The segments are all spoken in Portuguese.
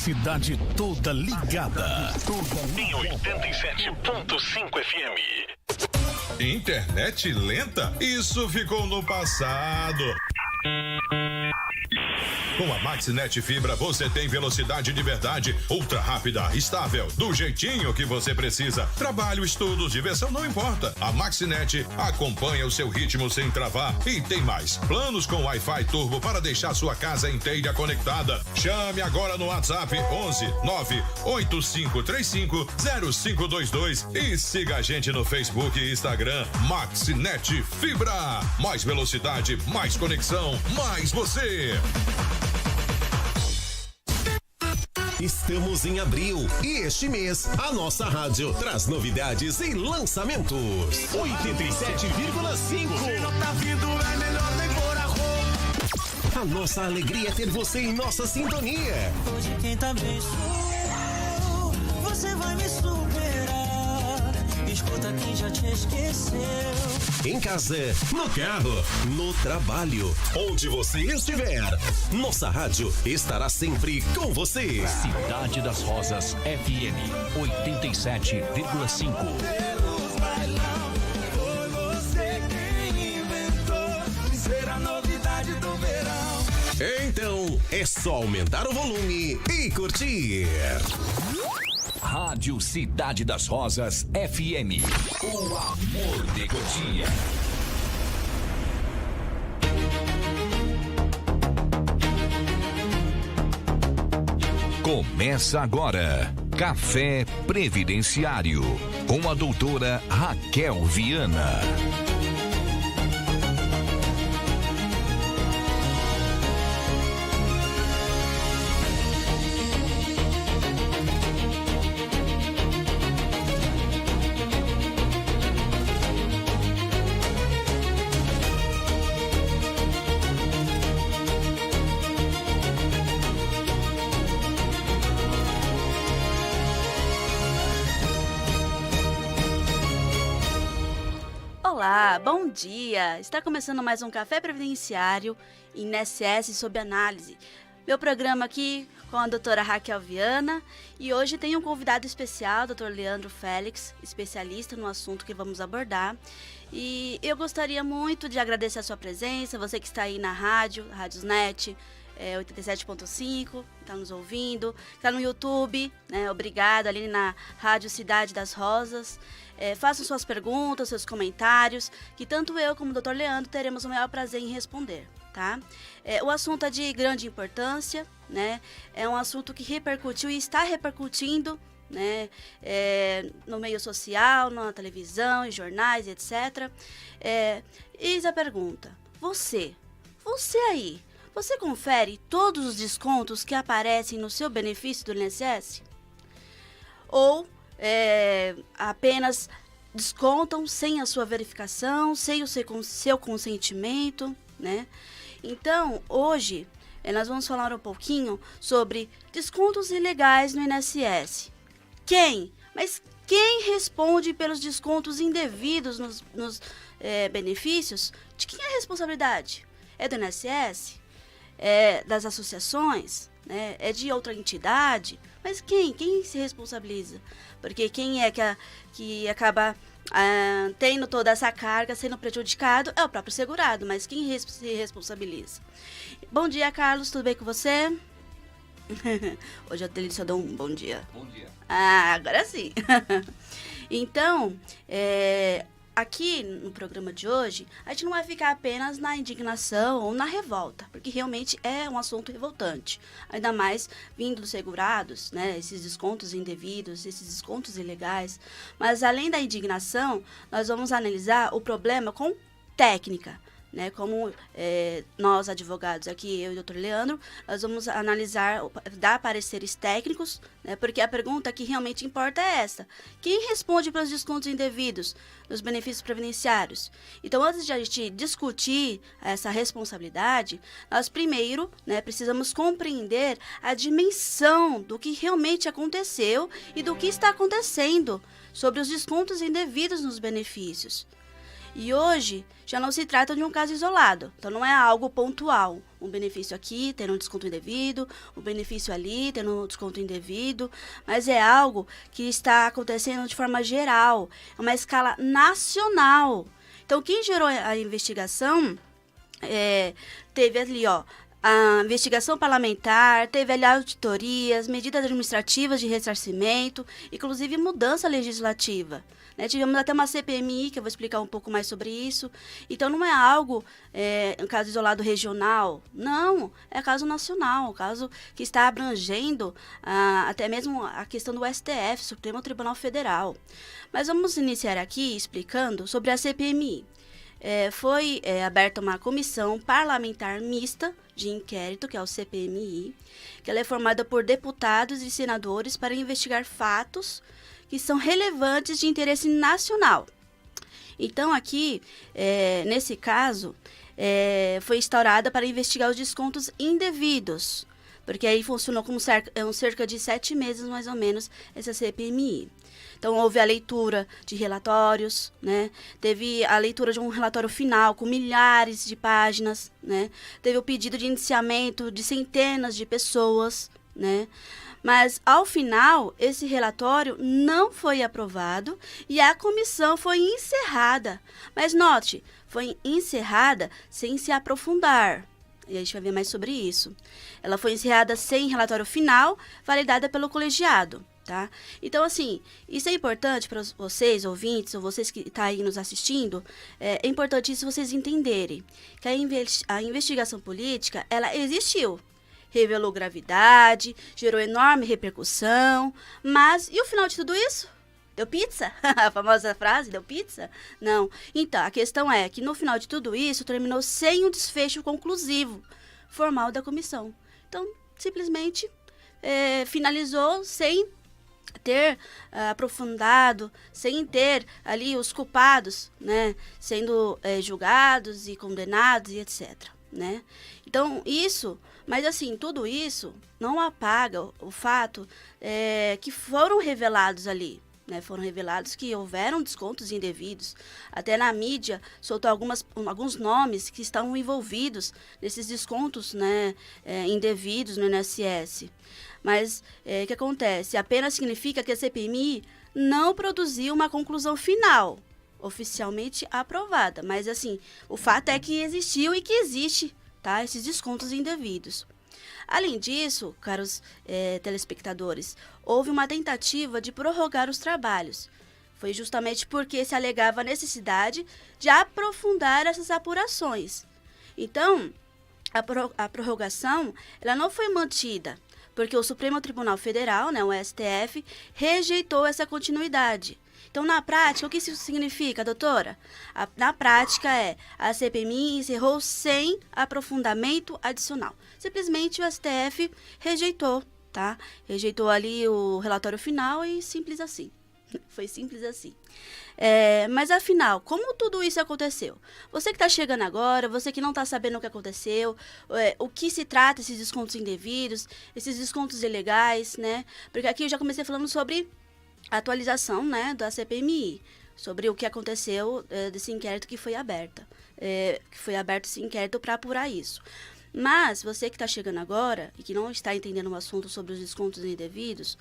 cidade toda ligada. Em 87.5 FM. Internet lenta? Isso ficou no passado. Com a Maxinet Fibra você tem velocidade de verdade, ultra rápida, estável, do jeitinho que você precisa. Trabalho, estudos, diversão, não importa. A Maxinet acompanha o seu ritmo sem travar. E tem mais, planos com Wi-Fi Turbo para deixar sua casa inteira conectada. Chame agora no WhatsApp 11 98535 0522 e siga a gente no Facebook e Instagram. Maxinet Fibra. Mais velocidade, mais conexão, mais você. Estamos em abril e este mês a nossa rádio traz novidades e lançamentos. 87,5. Tá vindo, é melhor nem pôr a roupa. A nossa alegria é ter você em nossa sintonia. Hoje quem tá bem sou eu, você vai me superar. Escuta quem já te esqueceu. Em casa, no carro, no trabalho, onde você estiver, nossa rádio estará sempre com você. Cidade das Rosas FM 87,5. Foi você quem inventou ser a novidade do verão. Então, é só aumentar o volume e curtir. Rádio Cidade das Rosas FM. O amor de Cotia. Começa agora. Café Previdenciário. Com a doutora Raquel Viana. Olá, bom dia! Está começando mais um Café Previdenciário INSS sob análise. Meu programa aqui com a doutora Raquel Viana e hoje tem um convidado especial, Dr. Leandro Félix, especialista no assunto que vamos abordar. E eu gostaria muito de agradecer a sua presença, você que está aí na rádio, Rádiosnet, 87.5, está nos ouvindo, está no YouTube, né? Obrigado, ali na Rádio Cidade das Rosas. Façam suas perguntas, seus comentários, que tanto eu como o Dr. Leandro teremos o maior prazer em responder, tá? O assunto é de grande importância, né? É um assunto que repercutiu e está repercutindo, né? No meio social, na televisão, em jornais, etc. Eis a pergunta: você aí, você confere todos os descontos que aparecem no seu benefício do INSS? Ou apenas descontam sem a sua verificação, sem o seu consentimento, né? Então, hoje, nós vamos falar um pouquinho sobre descontos ilegais no INSS. Mas quem responde pelos descontos indevidos nos benefícios? De quem é a responsabilidade? É do INSS? É das associações? Né? É de outra entidade? Mas quem se responsabiliza? Porque quem é que acaba tendo toda essa carga, sendo prejudicado, é o próprio segurado, mas quem se responsabiliza? Bom dia, Carlos, tudo bem com você? Hoje a Delícia deu um bom dia. Bom dia. Agora sim. Então, aqui no programa de hoje, a gente não vai ficar apenas na indignação ou na revolta, porque realmente é um assunto revoltante. Ainda mais vindo dos segurados, né? Esses descontos indevidos, esses descontos ilegais. Mas além da indignação, nós vamos analisar o problema com técnica. Né, como nós advogados aqui, eu e o Dr. Leandro, nós vamos analisar, dar pareceres técnicos, né, porque a pergunta que realmente importa é essa: quem responde pelos descontos indevidos nos benefícios previdenciários? Então, antes de a gente discutir essa responsabilidade, nós primeiro, né, precisamos compreender a dimensão do que realmente aconteceu e do que está acontecendo sobre os descontos indevidos nos benefícios. E hoje já não se trata de um caso isolado, então não é algo pontual. Um benefício aqui tendo um desconto indevido, um benefício ali tendo um desconto indevido, mas é algo que está acontecendo de forma geral, é uma escala nacional. Então quem gerou a investigação teve ali, ó, a investigação parlamentar, teve ali auditorias, medidas administrativas de ressarcimento, inclusive mudança legislativa. Né? Tivemos até uma CPMI, que eu vou explicar um pouco mais sobre isso. Então, não é algo, um caso isolado regional. Não, é caso nacional, um caso que está abrangendo até mesmo a questão do STF, Supremo Tribunal Federal. Mas vamos iniciar aqui explicando sobre a CPMI. Foi aberta uma comissão parlamentar mista de inquérito, que é o CPMI, que ela é formada por deputados e senadores para investigar fatos que são relevantes de interesse nacional. Então, aqui, nesse caso, foi instaurada para investigar os descontos indevidos, porque aí funcionou como cerca de 7 meses, mais ou menos, essa CPMI. Então, houve a leitura de relatórios, né? Teve a leitura de um relatório final com milhares de páginas, né? Teve o pedido de indiciamento de centenas de pessoas, né? Mas, ao final, esse relatório não foi aprovado e a comissão foi encerrada. Mas, note, foi encerrada sem se aprofundar. E a gente vai ver mais sobre isso. Ela foi encerrada sem relatório final, validada pelo colegiado. Tá? Então, assim, isso é importante para vocês, ouvintes, ou vocês que estão aí nos assistindo, é importante isso vocês entenderem, que a investigação política, ela existiu, revelou gravidade, gerou enorme repercussão, mas, e o final de tudo isso? Deu pizza? A famosa frase, deu pizza? Não. Então, a questão é que no final de tudo isso, terminou sem um desfecho conclusivo, formal da comissão. Então, simplesmente, finalizou sem ter aprofundado, sem ter ali os culpados, né, sendo julgados e condenados e etc, né? Então, isso, mas assim, tudo isso não apaga o fato que foram revelados ali, né? Foram revelados que houveram descontos indevidos. Até na mídia soltou alguns nomes que estão envolvidos nesses descontos, né, indevidos no INSS. Mas o que acontece? Apenas significa que a CPMI não produziu uma conclusão final, oficialmente aprovada. Mas, assim, o fato é que existiu e que existe, tá, esses descontos indevidos. Além disso, caros telespectadores, houve uma tentativa de prorrogar os trabalhos. Foi justamente porque se alegava a necessidade de aprofundar essas apurações. Então, a prorrogação ela não foi mantida, porque o Supremo Tribunal Federal, né, o STF, rejeitou essa continuidade. Então, na prática, o que isso significa, doutora? Na prática, a CPMI encerrou sem aprofundamento adicional. Simplesmente o STF rejeitou, tá? Rejeitou ali o relatório final e simples assim. Foi simples assim. Mas afinal, como tudo isso aconteceu? Você que está chegando agora, você que não está sabendo o que aconteceu, o que se trata esses descontos indevidos, esses descontos ilegais, né? Porque aqui eu já comecei falando sobre a atualização, né, da CPMI, sobre o que aconteceu desse inquérito que foi aberto. Que foi aberto esse inquérito para apurar isso. Mas você que está chegando agora e que não está entendendo o assunto sobre os descontos indevidos,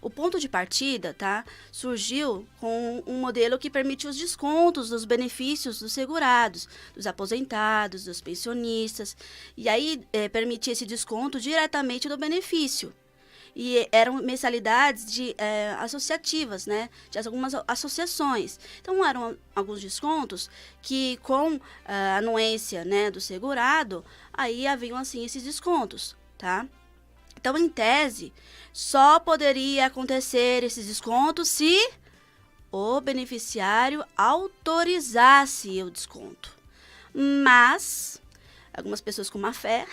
o ponto de partida, tá, surgiu com um modelo que permite os descontos dos benefícios dos segurados, dos aposentados, dos pensionistas, e aí permitia esse desconto diretamente do benefício. E eram mensalidades associativas, né, de algumas associações. Então, eram alguns descontos que, com a anuência, né, do segurado, aí haviam, assim, esses descontos, tá? Então, em tese, só poderia acontecer esses descontos se o beneficiário autorizasse o desconto. Mas, algumas pessoas com má fé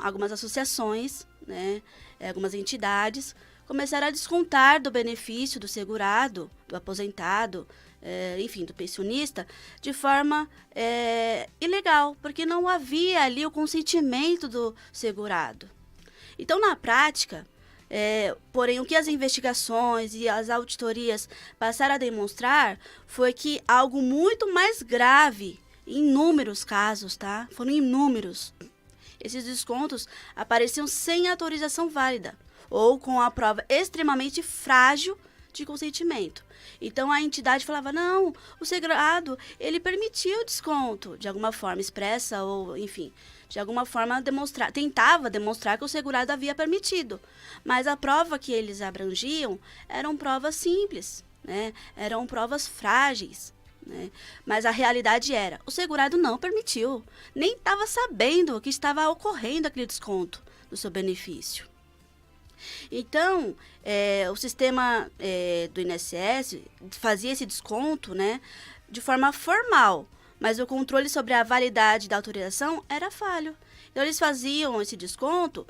algumas associações, né, algumas entidades começaram a descontar do benefício do segurado, do aposentado, enfim, do pensionista, de forma ilegal, porque não havia ali o consentimento do segurado. Então, na prática, Porém, o que as investigações e as auditorias passaram a demonstrar foi que algo muito mais grave, inúmeros casos, tá? Foram inúmeros. Esses descontos apareciam sem autorização válida ou com a prova extremamente frágil de consentimento. Então, a entidade falava, não, o segurado, ele permitiu o desconto, de alguma forma expressa ou, enfim, de alguma forma tentava demonstrar que o segurado havia permitido. Mas a prova que eles abrangiam eram provas simples, né? Eram provas frágeis. Né? Mas a realidade era, o segurado não permitiu, nem estava sabendo que estava ocorrendo aquele desconto do seu benefício. Então, o sistema do INSS fazia esse desconto, né, de forma formal, mas o controle sobre a validade da autorização era falho. Então, eles faziam esse desconto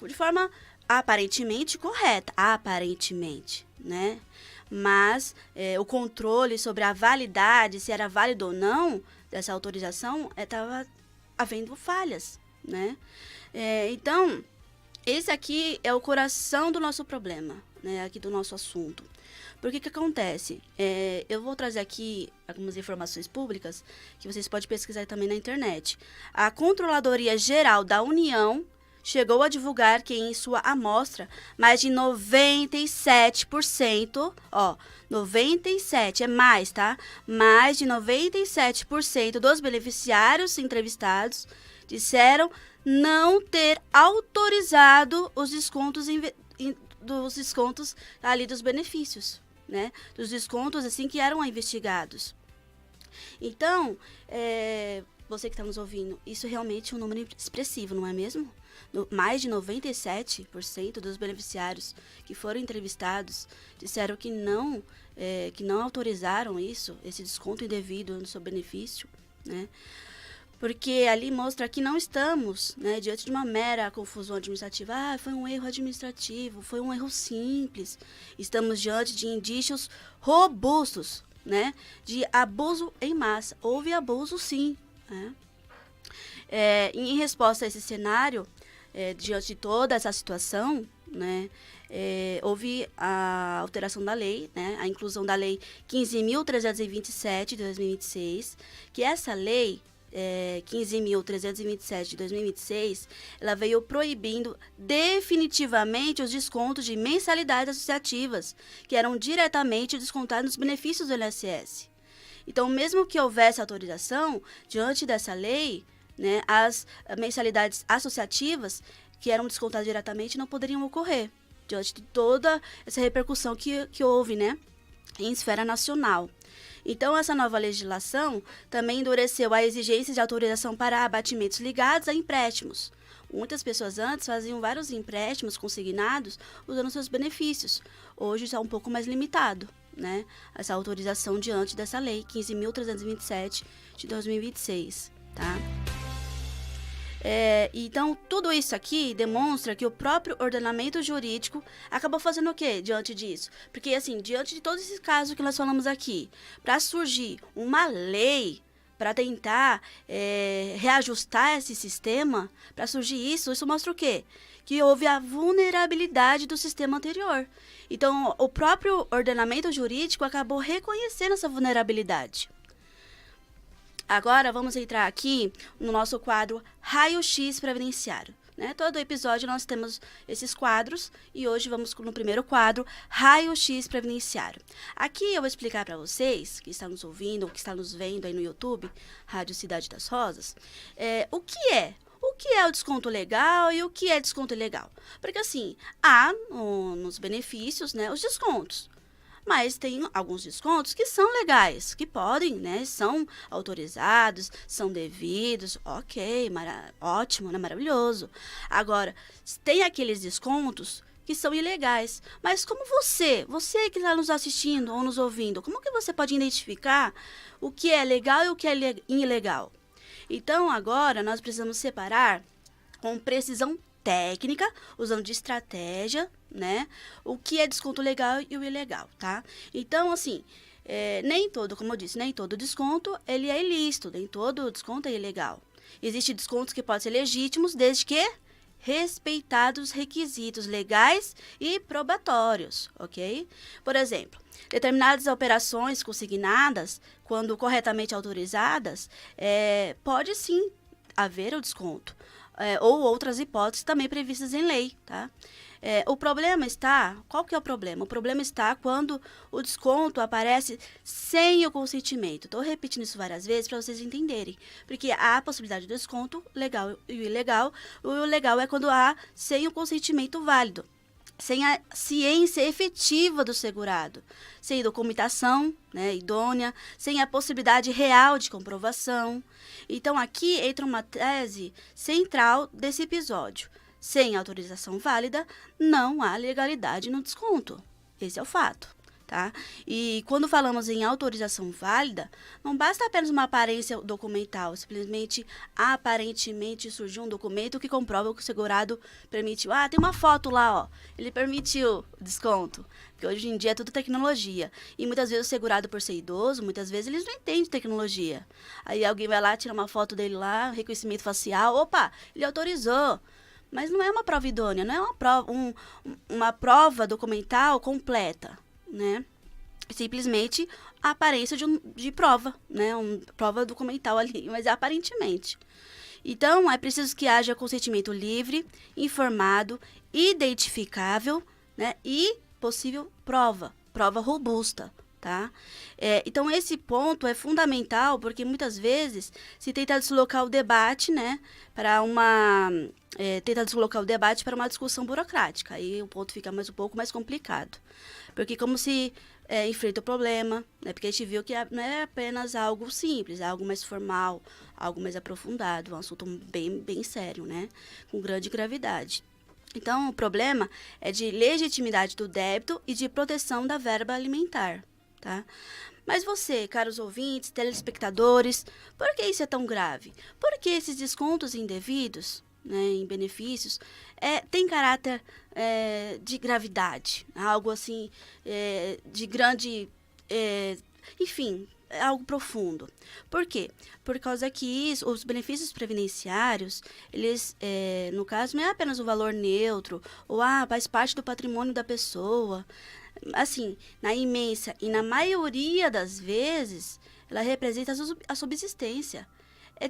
de forma aparentemente correta, aparentemente, né? Mas o controle sobre a validade, se era válido ou não dessa autorização, estava havendo falhas, né? Então, esse aqui é o coração do nosso problema, né? Aqui do nosso assunto. Porque que acontece? Eu vou trazer aqui algumas informações públicas que vocês podem pesquisar também na internet. A Controladoria Geral da União chegou a divulgar que em sua amostra, mais de 97%, 97 é mais, tá? Mais de 97% dos beneficiários entrevistados disseram não ter autorizado os descontos dos descontos ali dos benefícios, né? Dos descontos assim que eram investigados. Então, você que está nos ouvindo, isso realmente é um número expressivo, não é mesmo? Mais de 97% dos beneficiários que foram entrevistados disseram que não autorizaram esse desconto indevido no seu benefício, né? Porque ali mostra que não estamos, né, diante de uma mera confusão administrativa. Foi um erro administrativo, foi um erro simples. Estamos diante de indícios robustos, né, de abuso em massa. Houve abuso, sim, né? Em resposta a esse cenário, diante de toda essa situação, né, houve a alteração da lei, né, a inclusão da lei 15.327 de 2026, que essa lei 15.327 de 2026, ela veio proibindo definitivamente os descontos de mensalidades associativas, que eram diretamente descontados nos benefícios do INSS. Então, mesmo que houvesse autorização, diante dessa lei, né, as mensalidades associativas, que eram descontadas diretamente, não poderiam ocorrer, diante de toda essa repercussão que houve, né, em esfera nacional. Então, essa nova legislação também endureceu a exigência de autorização para abatimentos ligados a empréstimos. Muitas pessoas antes faziam vários empréstimos consignados usando seus benefícios. Hoje está um pouco mais limitado, né, essa autorização diante dessa lei 15.327 de 2026, tá? Então, tudo isso aqui demonstra que o próprio ordenamento jurídico acabou fazendo o quê diante disso? Porque, assim, diante de todos esses casos que nós falamos aqui, para surgir uma lei para tentar reajustar esse sistema, para surgir isso mostra o quê? Que houve a vulnerabilidade do sistema anterior. Então, o próprio ordenamento jurídico acabou reconhecendo essa vulnerabilidade. Agora, vamos entrar aqui no nosso quadro Raio-X Previdenciário, né? Todo episódio nós temos esses quadros e hoje vamos no primeiro quadro, Raio-X Previdenciário. Aqui eu vou explicar para vocês, que estão nos ouvindo ou que estão nos vendo aí no YouTube, Rádio Cidade das Rosas, o que é o desconto legal e o que é desconto ilegal. Porque assim, há nos benefícios, né, os descontos. Mas tem alguns descontos que são legais, que podem, né, são autorizados, são devidos, ok, ótimo, né, maravilhoso. Agora, tem aqueles descontos que são ilegais. Mas como você que está nos assistindo ou nos ouvindo, como que você pode identificar o que é legal e o que é ilegal? Então, agora, nós precisamos separar com precisão técnica, usando de estratégia, né, o que é desconto legal e o ilegal, tá? Então, assim, nem todo, como eu disse, nem todo desconto, ele é ilícito, nem todo desconto é ilegal. Existem descontos que podem ser legítimos, desde que respeitados os requisitos legais e probatórios, ok? Por exemplo, determinadas operações consignadas, quando corretamente autorizadas, pode sim haver o desconto, ou outras hipóteses também previstas em lei, tá? O problema está, qual que é o problema? O problema está quando o desconto aparece sem o consentimento. Estou repetindo isso várias vezes para vocês entenderem, porque há a possibilidade de desconto legal e ilegal. O legal é quando há sem o consentimento válido, sem a ciência efetiva do segurado, sem documentação, né, idônea, sem a possibilidade real de comprovação. Então, aqui entra uma tese central desse episódio. Sem autorização válida, não há legalidade no desconto. Esse é o fato, tá? E quando falamos em autorização válida, não basta apenas uma aparência documental, simplesmente, aparentemente, surgiu um documento que comprova que o segurado permitiu. Ah, tem uma foto lá, ó, ele permitiu o desconto. Porque hoje em dia é tudo tecnologia. E muitas vezes o segurado, por ser idoso, muitas vezes eles não entendem tecnologia. Aí alguém vai lá, tira uma foto dele lá, reconhecimento facial, opa, ele autorizou. Mas não é uma prova idônea, não é uma prova documental completa, né? Simplesmente a aparência de prova, né? Uma prova documental ali, mas aparentemente. Então, é preciso que haja consentimento livre, informado, identificável, né? E possível prova robusta, tá? Então, esse ponto é fundamental porque muitas vezes se tenta deslocar o debate, né? Tenta deslocar o debate para uma discussão burocrática. Aí o ponto fica um pouco mais complicado. Porque como se enfrenta o problema, né? Porque a gente viu que não é apenas algo simples, é algo mais formal, algo mais aprofundado, um assunto bem, bem sério, né? Com grande gravidade. Então, o problema é de legitimidade do débito e de proteção da verba alimentar, tá? Mas você, caros ouvintes, telespectadores, por que isso é tão grave? Porque esses descontos indevidos, né, em benefícios, tem caráter de gravidade, algo assim, de grande, enfim, algo profundo. Por quê? Por causa que os benefícios previdenciários, eles, no caso, não é apenas o valor neutro, ou faz parte do patrimônio da pessoa. Assim, na imensa e na maioria das vezes, ela representa a subsistência.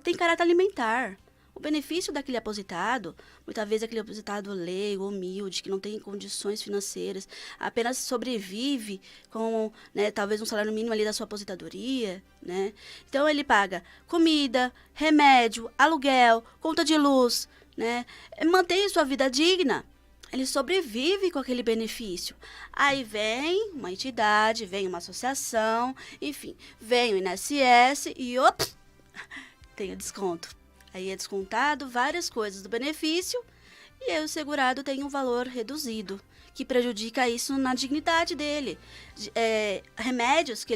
Tem caráter alimentar. O benefício daquele aposentado, muitas vezes aquele aposentado leigo, humilde, que não tem condições financeiras, apenas sobrevive com, né, talvez um salário mínimo ali da sua aposentadoria, né? Então, ele paga comida, remédio, aluguel, conta de luz, né? Mantém sua vida digna. Ele sobrevive com aquele benefício. Aí vem uma entidade, vem uma associação, enfim, vem o INSS e, ops, tem o desconto. Aí é descontado várias coisas do benefício e aí o segurado tem um valor reduzido, que prejudica isso na dignidade dele. Remédios que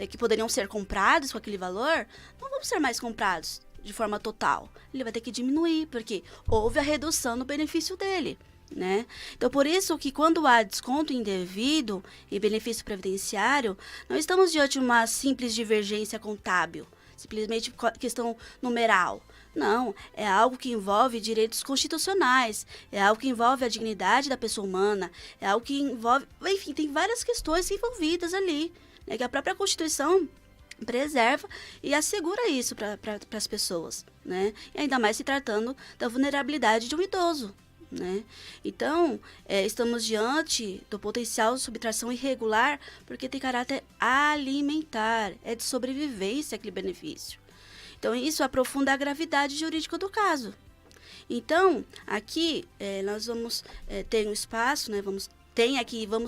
que poderiam ser comprados com aquele valor, não vão ser mais comprados de forma total. Ele vai ter que diminuir, porque houve a redução no benefício dele, né? Então, por isso que quando há desconto indevido e benefício previdenciário, não estamos diante de uma simples divergência contábil, simplesmente questão numeral. Não, é algo que envolve direitos constitucionais, é algo que envolve a dignidade da pessoa humana, é algo que envolve, enfim, tem várias questões envolvidas ali, né, que a própria Constituição preserva e assegura isso para as pessoas, né? E ainda mais se tratando da vulnerabilidade de um idoso, né? Então, estamos diante do potencial de subtração irregular porque tem caráter alimentar, é de sobrevivência aquele benefício. Então, isso aprofunda a gravidade jurídica do caso. Então, aqui nós vamos ter um espaço, né? Vamos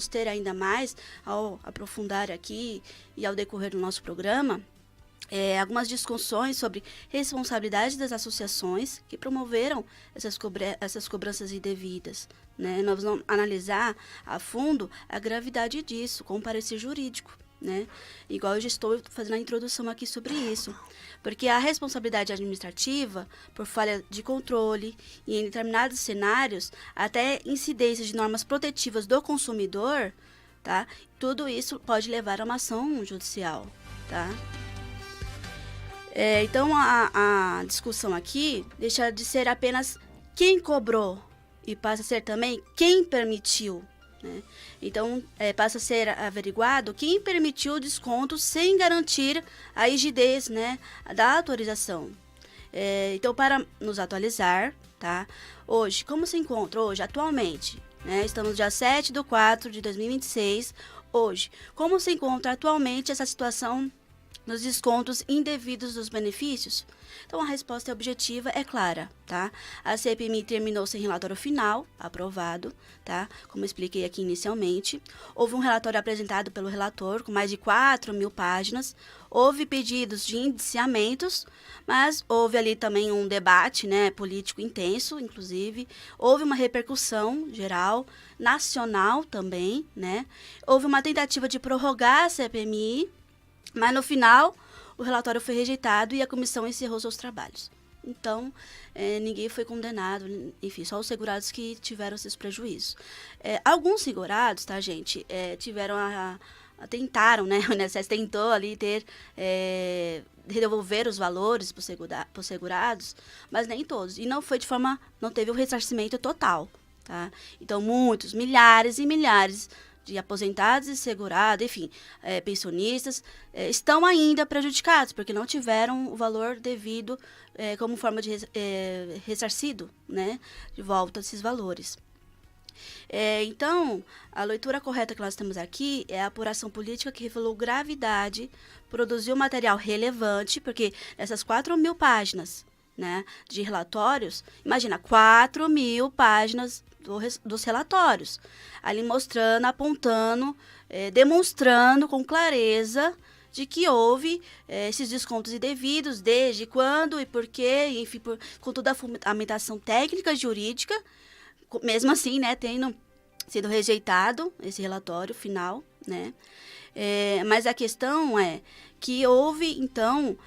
ter ainda mais ao aprofundar aqui e ao decorrer do nosso programa, algumas discussões sobre responsabilidade das associações que promoveram essas cobranças indevidas, né? Nós vamos analisar a fundo a gravidade disso com parecer jurídico, né? Igual eu já estou fazendo a introdução aqui sobre isso, porque a responsabilidade administrativa por falha de controle e em determinados cenários até incidência de normas protetivas do consumidor, tá? Tudo isso pode levar a uma ação judicial, tá? Então, a discussão aqui deixa de ser apenas quem cobrou e passa a ser também quem permitiu. Né? Então, passa a ser averiguado quem permitiu o desconto sem garantir a rigidez, né, da autorização. Então, para nos atualizar, tá? Hoje, como se encontra hoje, atualmente, né? Estamos dia 7/4/2026, hoje. Como se encontra atualmente essa situação nos descontos indevidos dos benefícios? Então, a resposta objetiva é clara, tá? A CPMI terminou sem relatório final, aprovado, tá? Como expliquei aqui inicialmente. Houve um relatório apresentado pelo relator, com mais de 4.000 páginas. Houve pedidos de indiciamentos, mas houve ali também um debate, né, político intenso, inclusive. Houve uma repercussão geral, nacional também, né? Houve uma tentativa de prorrogar a CPMI, mas no final o relatório foi rejeitado e a comissão encerrou seus trabalhos. Então, ninguém foi condenado, enfim, só os segurados que tiveram esses prejuízos. Alguns segurados, tá, gente, tentaram, né, o INSS tentou ali devolver os valores para os segurados, mas nem todos. E não teve o ressarcimento total, tá? Então, milhares e milhares de aposentados e segurados, enfim, pensionistas, estão ainda prejudicados, porque não tiveram o valor devido como forma de ressarcido, né, de volta desses valores. Então, a leitura correta que nós temos aqui é a apuração política que revelou gravidade, produziu material relevante, porque essas 4.000 páginas, né, de relatórios, imagina, 4.000 páginas dos relatórios, ali mostrando, apontando, demonstrando com clareza de que houve esses descontos indevidos, desde quando e por quê, enfim, com toda a fundamentação técnica e jurídica, mesmo assim, né, tendo sido rejeitado esse relatório final, né, mas a questão é que houve, então,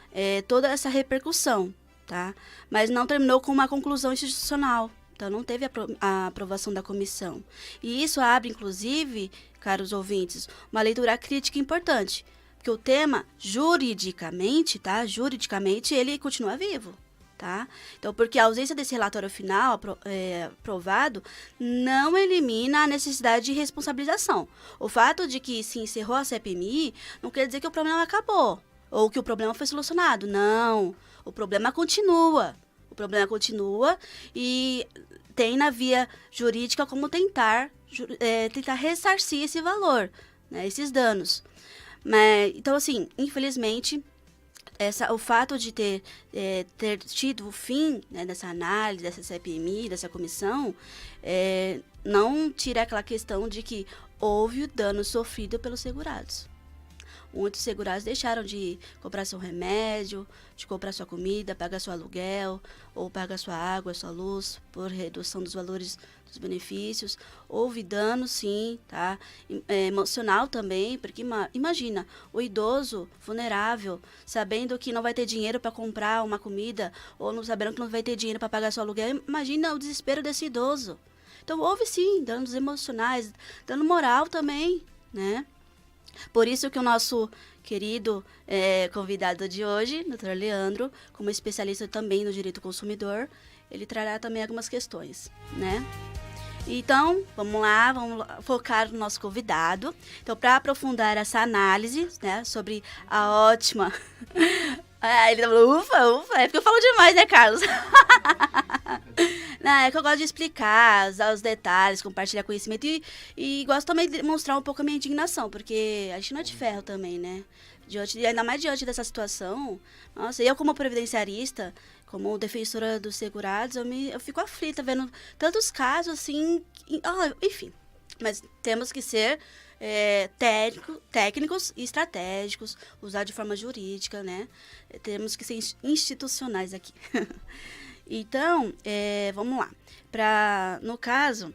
toda essa repercussão, tá, mas não terminou com uma conclusão institucional. Então, não teve a aprovação da comissão. E isso abre, inclusive, caros ouvintes, uma leitura crítica importante. Porque o tema, juridicamente, tá? Juridicamente, ele continua vivo, tá? Então, porque a ausência desse relatório final aprovado não elimina a necessidade de responsabilização. O fato de que se encerrou a CPMI não quer dizer que o problema acabou. Ou que o problema foi solucionado. Não. O problema continua. O problema continua e tem na via jurídica como tentar ressarcir esse valor, né, esses danos. Então, assim, infelizmente, o fato de ter tido o fim, né, dessa análise, dessa CPMI, dessa comissão, não tira aquela questão de que houve o dano sofrido pelos segurados. Muitos segurados deixaram de comprar seu remédio, de comprar sua comida, pagar seu aluguel, ou pagar sua água, sua luz, por redução dos valores dos benefícios. Houve dano, sim, tá? Emocional também, porque imagina, o idoso vulnerável, sabendo que não vai ter dinheiro para comprar uma comida, ou não sabendo que não vai ter dinheiro para pagar seu aluguel, imagina o desespero desse idoso. Então, houve sim, danos emocionais, dano moral também, né? Por isso que o nosso querido convidado de hoje, Dr. Leandro, como especialista também no direito consumidor, ele trará também algumas questões, né? Então, vamos lá focar no nosso convidado. Então, para aprofundar essa análise, né, sobre a ótima... ele falou, ufa, é porque eu falo demais, né, Carlos? Não, é que eu gosto de explicar, usar os detalhes, compartilhar conhecimento e gosto também de mostrar um pouco a minha indignação, porque a gente não é de ferro também, né? Ainda mais diante dessa situação. Nossa, eu como previdenciarista, como defensora dos segurados, eu fico aflita vendo tantos casos assim, enfim. Mas temos que ser técnicos e estratégicos, usar de forma jurídica, né? Temos que ser institucionais aqui. Então, vamos lá. No caso,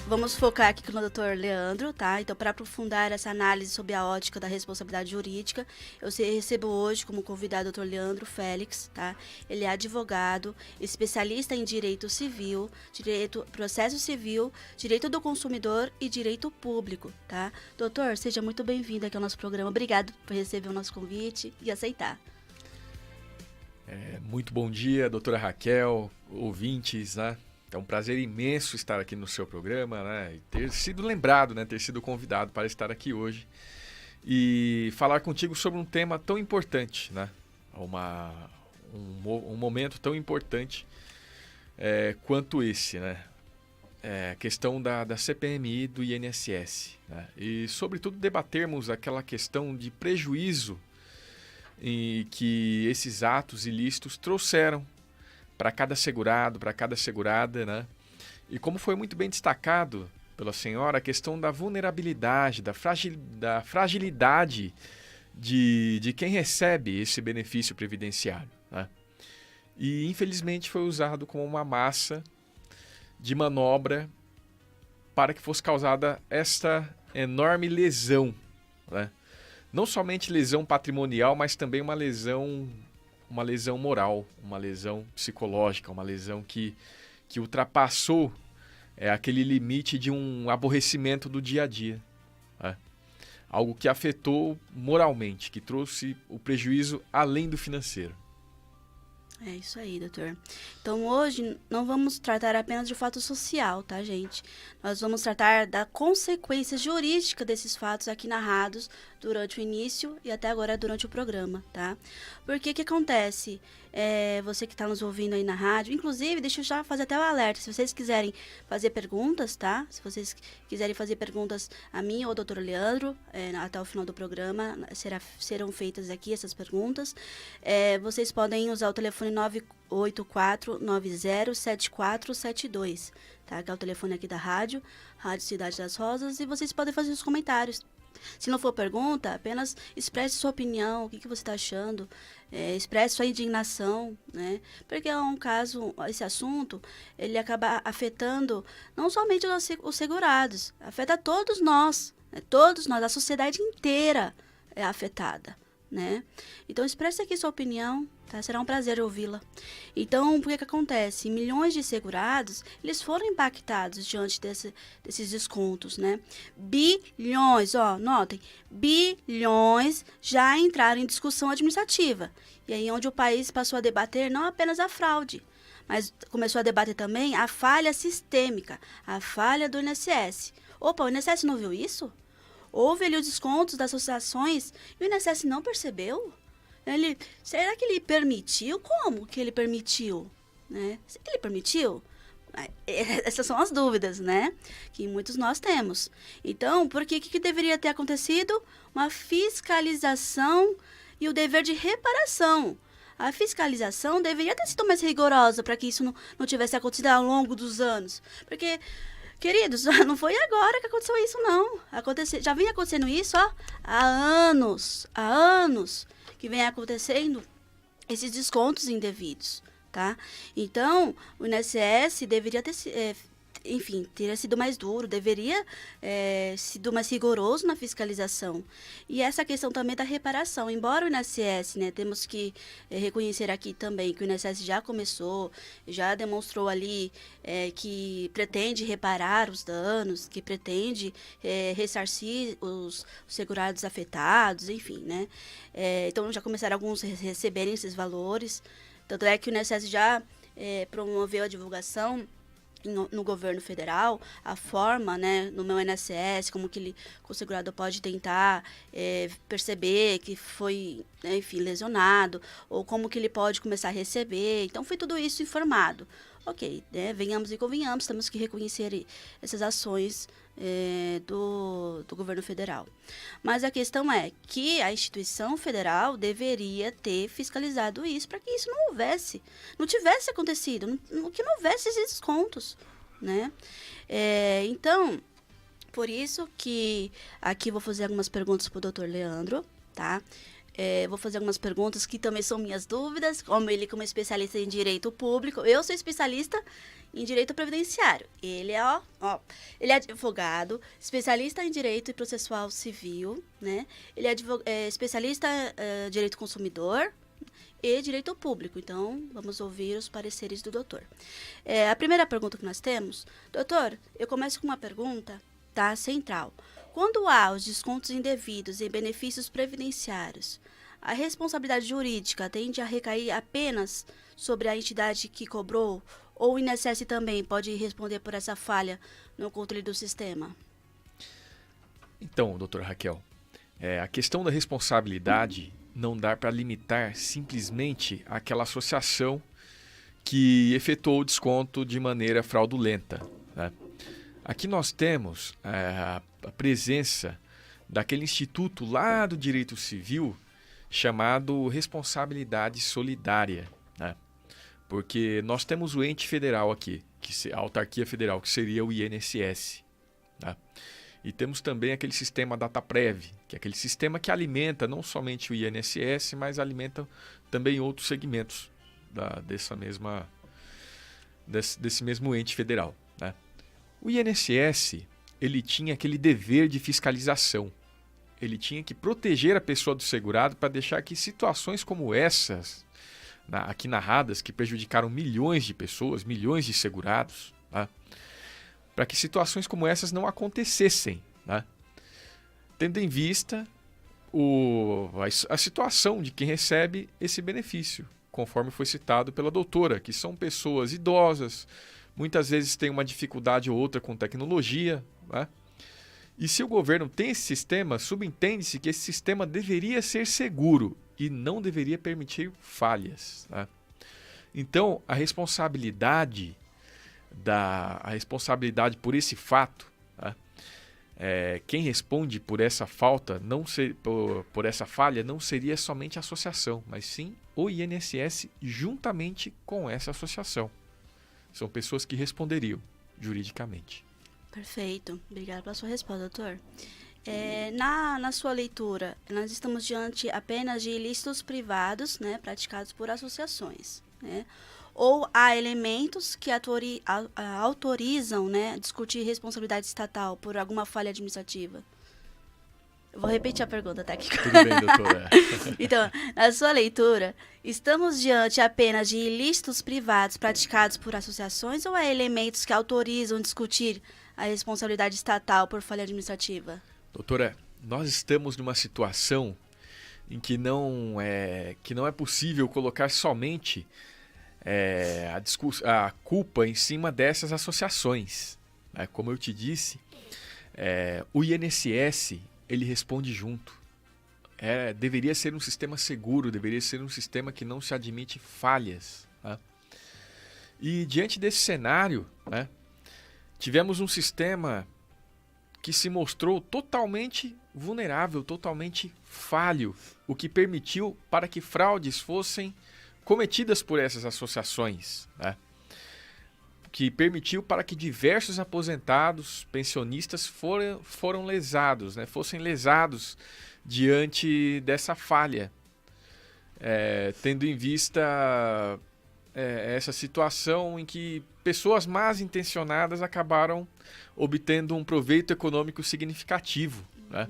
vamos focar aqui com o Dr. Leandro, tá? Então, para aprofundar essa análise sobre a ótica da responsabilidade jurídica, eu recebo hoje como convidado o Dr. Leandro Félix, tá? Ele é advogado, especialista em direito civil, processo civil, direito do consumidor e direito público, tá? Doutor, seja muito bem-vindo aqui ao nosso programa. Obrigado por receber o nosso convite e aceitar. Muito bom dia, doutora Raquel, ouvintes, né? É um prazer imenso estar aqui no seu programa, né? E ter sido lembrado, né? Ter sido convidado para estar aqui hoje e falar contigo sobre um tema tão importante, né? Um momento tão importante quanto esse, né? A questão da CPMI do INSS, né? E, sobretudo, debatermos aquela questão de prejuízo que esses atos ilícitos trouxeram para cada segurado, para cada segurada, né? E como foi muito bem destacado pela senhora, a questão da vulnerabilidade, da fragilidade de quem recebe esse benefício previdenciário, né? E, infelizmente, foi usado como uma massa de manobra para que fosse causada esta enorme lesão, né? Não somente lesão patrimonial, mas também uma lesão moral, uma lesão psicológica, uma lesão que ultrapassou aquele limite de um aborrecimento do dia a dia, né? Algo que afetou moralmente, que trouxe o prejuízo além do financeiro. É isso aí, doutor. Então, hoje não vamos tratar apenas de fato social, tá, gente? Nós vamos tratar da consequência jurídica desses fatos aqui narrados durante o início e até agora durante o programa, tá? Porque o que acontece? Você que está nos ouvindo aí na rádio, inclusive, deixa eu já fazer até o alerta. Se vocês quiserem fazer perguntas, tá? Se vocês quiserem fazer perguntas a mim ou ao doutor Leandro, até o final do programa, serão feitas aqui essas perguntas. Vocês podem usar o telefone 984-907472, tá? Que é o telefone aqui da Rádio Cidade das Rosas, e vocês podem fazer os comentários. Se não for pergunta, apenas expresse sua opinião, o que você está achando, expresse sua indignação, né? Porque é um caso, esse assunto, ele acaba afetando não somente os segurados, afeta todos nós, né? Todos nós, a sociedade inteira é afetada, né? Então, expresse aqui sua opinião, tá? Será um prazer ouvi-la. Então, por que acontece? Milhões de segurados, eles foram impactados diante desses descontos, né? Bilhões, notem, bilhões já entraram em discussão administrativa. E aí, onde o país passou a debater não apenas a fraude, mas começou a debater também a falha sistêmica, a falha do INSS. Opa, o INSS não viu isso? Houve ali os descontos das associações e o INSS não percebeu? Será que ele permitiu? Como que ele permitiu? Né? Ele permitiu? Essas são as dúvidas, né? Que muitos nós temos. Então, por que deveria ter acontecido? Uma fiscalização e o dever de reparação. A fiscalização deveria ter sido mais rigorosa para que isso não tivesse acontecido ao longo dos anos. Porque, queridos, não foi agora que aconteceu isso, não. Já vinha acontecendo isso há anos que vem acontecendo esses descontos indevidos, tá? Então, o INSS deveria ter teria sido mais duro, deveria sido mais rigoroso na fiscalização. E essa questão também da reparação, embora o INSS, né, temos que reconhecer aqui também que o INSS já começou, já demonstrou ali que pretende reparar os danos, que pretende ressarcir os segurados afetados, enfim, né? Então, já começaram alguns a receberem esses valores, tanto é que o INSS já promoveu a divulgação no governo federal, a forma, né, no meu INSS, como que o segurado pode tentar perceber que foi, né, enfim, lesionado, ou como que ele pode começar a receber. Então, foi tudo isso informado. Ok, né, venhamos e convenhamos, temos que reconhecer essas ações do governo federal. Mas a questão é que a instituição federal deveria ter fiscalizado isso para que isso não tivesse acontecido, que não houvesse esses descontos, né? Então, por isso que aqui vou fazer algumas perguntas para o doutor Leandro, tá? Vou fazer algumas perguntas que também são minhas dúvidas, como especialista em direito público. Eu sou especialista em direito previdenciário. Ele ele é advogado, especialista em direito e processual civil, né? Ele é especialista em direito consumidor e direito público. Então, vamos ouvir os pareceres do doutor. A primeira pergunta que nós temos, doutor, eu começo com uma pergunta, tá, central. Quando há os descontos indevidos em benefícios previdenciários, a responsabilidade jurídica tende a recair apenas sobre a entidade que cobrou Ou o INSS também pode responder por essa falha no controle do sistema? Então, doutora Raquel, a questão da responsabilidade não dá para limitar simplesmente aquela associação que efetuou o desconto de maneira fraudulenta, né? Aqui nós temos a presença daquele instituto lá do direito civil chamado responsabilidade solidária, né? Porque nós temos o ente federal aqui, a autarquia federal, que seria o INSS, tá? E temos também aquele sistema DataPrev, que é aquele sistema que alimenta não somente o INSS, mas alimenta também outros segmentos desse mesmo ente federal, né? O INSS, ele tinha aquele dever de fiscalização. Ele tinha que proteger a pessoa do segurado para deixar que situações como essas, aqui narradas, que prejudicaram milhões de pessoas, milhões de segurados, tá? Para que situações como essas não acontecessem, né? Tendo em vista a situação de quem recebe esse benefício, conforme foi citado pela doutora, que são pessoas idosas, muitas vezes têm uma dificuldade ou outra com tecnologia, né? E se o governo tem esse sistema, subentende-se que esse sistema deveria ser seguro e não deveria permitir falhas, né? Então, a responsabilidade por esse fato, tá? Quem responde por essa falta, por essa falha, não seria somente a associação, mas sim o INSS juntamente com essa associação. São pessoas que responderiam juridicamente. Perfeito. Obrigada pela sua resposta, doutor. Na sua leitura, nós estamos diante apenas de ilícitos privados, né, praticados por associações, né? Ou há elementos que autorizam, né, discutir responsabilidade estatal por alguma falha administrativa? Eu vou repetir a pergunta, tá? Tudo bem, doutora. Então, na sua leitura, estamos diante apenas de ilícitos privados praticados por associações ou há elementos que autorizam discutir a responsabilidade estatal por falha administrativa? Doutora, nós estamos numa situação em que não é possível colocar somente a culpa em cima dessas associações, né? Como eu te disse, o INSS ele responde junto. Deveria ser um sistema seguro, deveria ser um sistema que não se admite falhas, né? E diante desse cenário, né, tivemos um sistema que se mostrou totalmente vulnerável, totalmente falho, o que permitiu para que fraudes fossem cometidas por essas associações, né? Que permitiu para que diversos aposentados, pensionistas foram lesados, né? Fossem lesados diante dessa falha, tendo em vista essa situação em que pessoas mal intencionadas acabaram obtendo um proveito econômico significativo, né?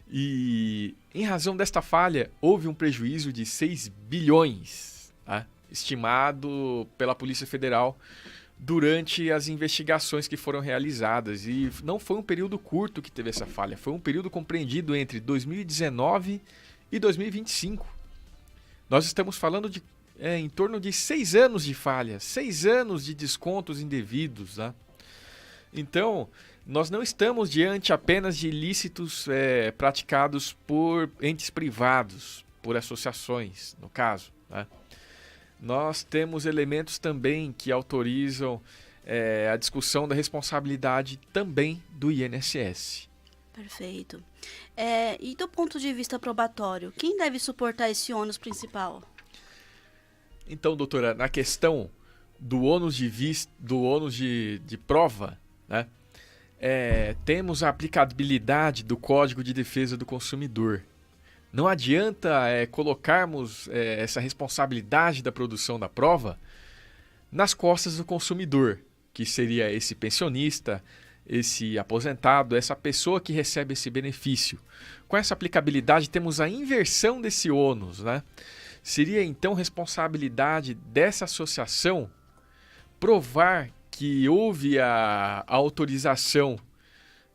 E em razão desta falha, houve um prejuízo de 6 bilhões, tá? Estimado pela Polícia Federal durante as investigações que foram realizadas. E não foi um período curto que teve essa falha, foi um período compreendido entre 2019 e 2025. Nós estamos falando de em torno de 6 anos de falha, 6 anos de descontos indevidos, tá? Então, nós não estamos diante apenas de ilícitos praticados por entes privados, por associações, no caso, né? Nós temos elementos também que autorizam a discussão da responsabilidade também do INSS. Perfeito. E do ponto de vista probatório, quem deve suportar esse ônus principal? Então, doutora, na questão do ônus de prova, né, temos a aplicabilidade do Código de Defesa do Consumidor. Não adianta colocarmos essa responsabilidade da produção da prova nas costas do consumidor, que seria esse pensionista, esse aposentado, essa pessoa que recebe esse benefício. Com essa aplicabilidade, temos a inversão desse ônus, né? Seria então responsabilidade dessa associação provar que houve a autorização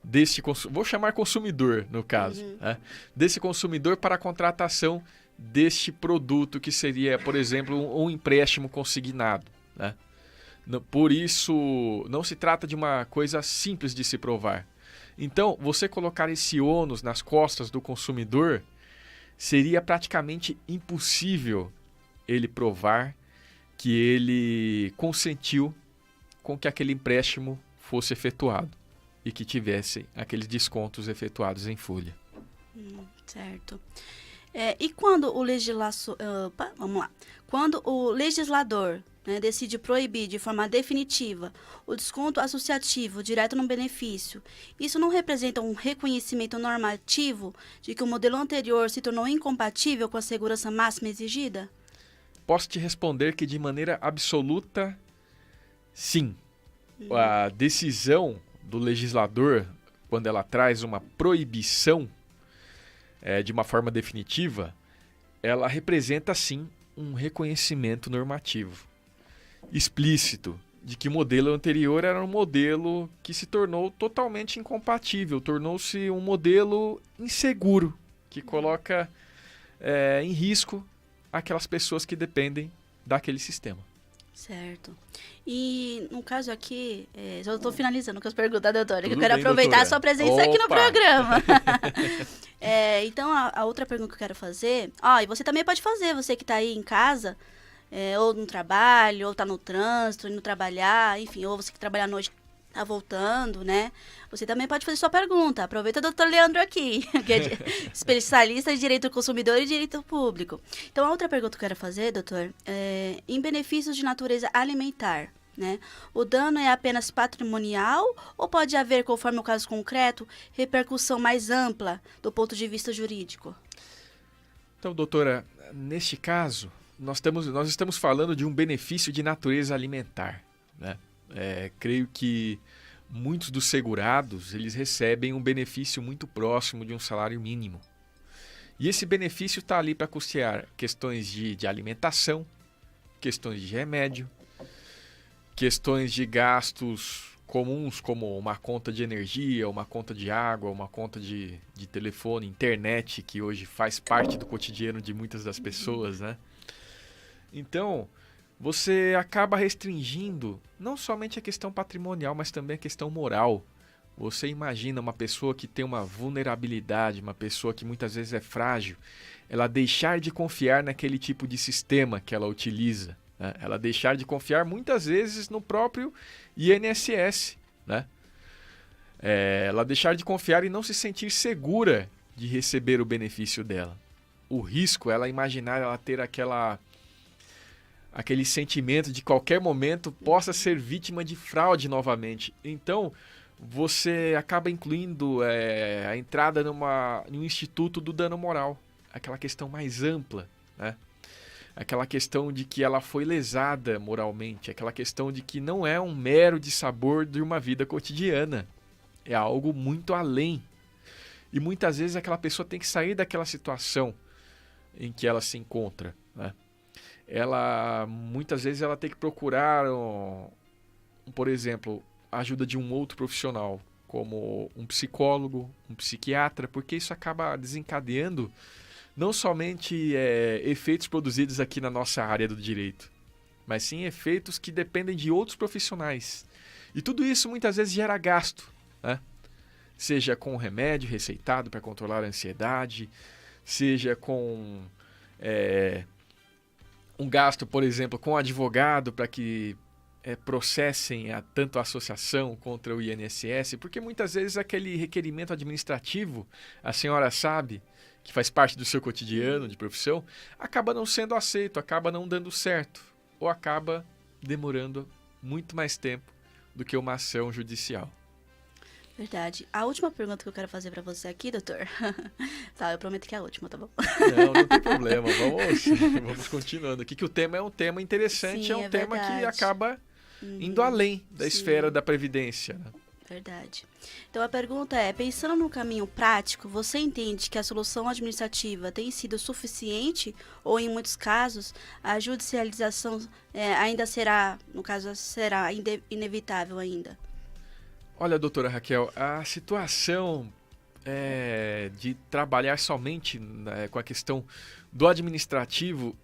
deste vou chamar consumidor no caso, né? Desse consumidor para a contratação deste produto que seria, por exemplo, um empréstimo consignado, né? Por isso, não se trata de uma coisa simples de se provar. Então, você colocar esse ônus nas costas do consumidor seria praticamente impossível ele provar que ele consentiu com que aquele empréstimo fosse efetuado e que tivesse aqueles descontos efetuados em folha. Certo. E quando quando o legislador, né, decide proibir de forma definitiva o desconto associativo direto no benefício, isso não representa um reconhecimento normativo de que o modelo anterior se tornou incompatível com a segurança máxima exigida? Posso te responder que de maneira absoluta, sim. A decisão do legislador, quando ela traz uma proibição de uma forma definitiva, ela representa sim um reconhecimento normativo explícito de que o modelo anterior era um modelo que se tornou totalmente incompatível, tornou-se um modelo inseguro, que coloca em risco aquelas pessoas que dependem daquele sistema. Certo. E no caso aqui, já estou finalizando com as perguntas, doutora, que eu quero bem, aproveitar doutora. a sua presença aqui no Opa! programa. Então, a outra pergunta que eu quero fazer... e você também pode fazer, você que está aí em casa, ou no trabalho, ou está no trânsito, indo trabalhar, enfim, ou você que trabalha à noite, está voltando, né? Você também pode fazer sua pergunta. Aproveita o doutor Leandro aqui, que é especialista em direito do consumidor e direito público. Então, a outra pergunta que eu quero fazer, doutor, em benefícios de natureza alimentar, né? O dano é apenas patrimonial ou pode haver, conforme o caso concreto, repercussão mais ampla do ponto de vista jurídico? Então, doutora, neste caso, nós estamos falando de um benefício de natureza alimentar, né? Creio que muitos dos segurados, eles recebem um benefício muito próximo de um salário mínimo. E esse benefício está ali para custear questões de alimentação, questões de remédio, questões de gastos comuns, como uma conta de energia, uma conta de água, uma conta de telefone, internet, que hoje faz parte do cotidiano de muitas das pessoas, né? Então, você acaba restringindo não somente a questão patrimonial, mas também a questão moral. Você imagina uma pessoa que tem uma vulnerabilidade, uma pessoa que muitas vezes é frágil, ela deixar de confiar naquele tipo de sistema que ela utiliza, né? Ela deixar de confiar muitas vezes no próprio INSS, né? Ela deixar de confiar e não se sentir segura de receber o benefício dela. O risco, ela imaginar ela ter aquele sentimento de qualquer momento possa ser vítima de fraude novamente. Então, você acaba incluindo a entrada em um instituto do dano moral, aquela questão mais ampla, né? Aquela questão de que ela foi lesada moralmente, aquela questão de que não é um mero dissabor de uma vida cotidiana, é algo muito além. E muitas vezes aquela pessoa tem que sair daquela situação em que ela se encontra, né? Muitas vezes ela tem que procurar, por exemplo, a ajuda de um outro profissional, como um psicólogo, um psiquiatra, porque isso acaba desencadeando não somente efeitos produzidos aqui na nossa área do direito, mas sim efeitos que dependem de outros profissionais. E tudo isso muitas vezes gera gasto, né? Seja com remédio receitado para controlar a ansiedade, seja com um gasto, por exemplo, com advogado para que processem tanto a associação contra o INSS, porque muitas vezes aquele requerimento administrativo, a senhora sabe, que faz parte do seu cotidiano de profissão, acaba não sendo aceito, acaba não dando certo, ou acaba demorando muito mais tempo do que uma ação judicial. Verdade. A última pergunta que eu quero fazer para você aqui, doutor. Tá, eu prometo que é a última, tá bom? Não tem problema. Vamos continuando aqui, que o tema é um tema interessante, Sim, é um tema verdade. que acaba indo além da esfera da previdência, né? Verdade. Então a pergunta é, pensando no caminho prático, você entende que a solução administrativa tem sido suficiente ou, em muitos casos, a judicialização ainda será, no caso, será inevitável ainda? Olha, doutora Raquel, a situação de trabalhar somente com a questão do administrativo,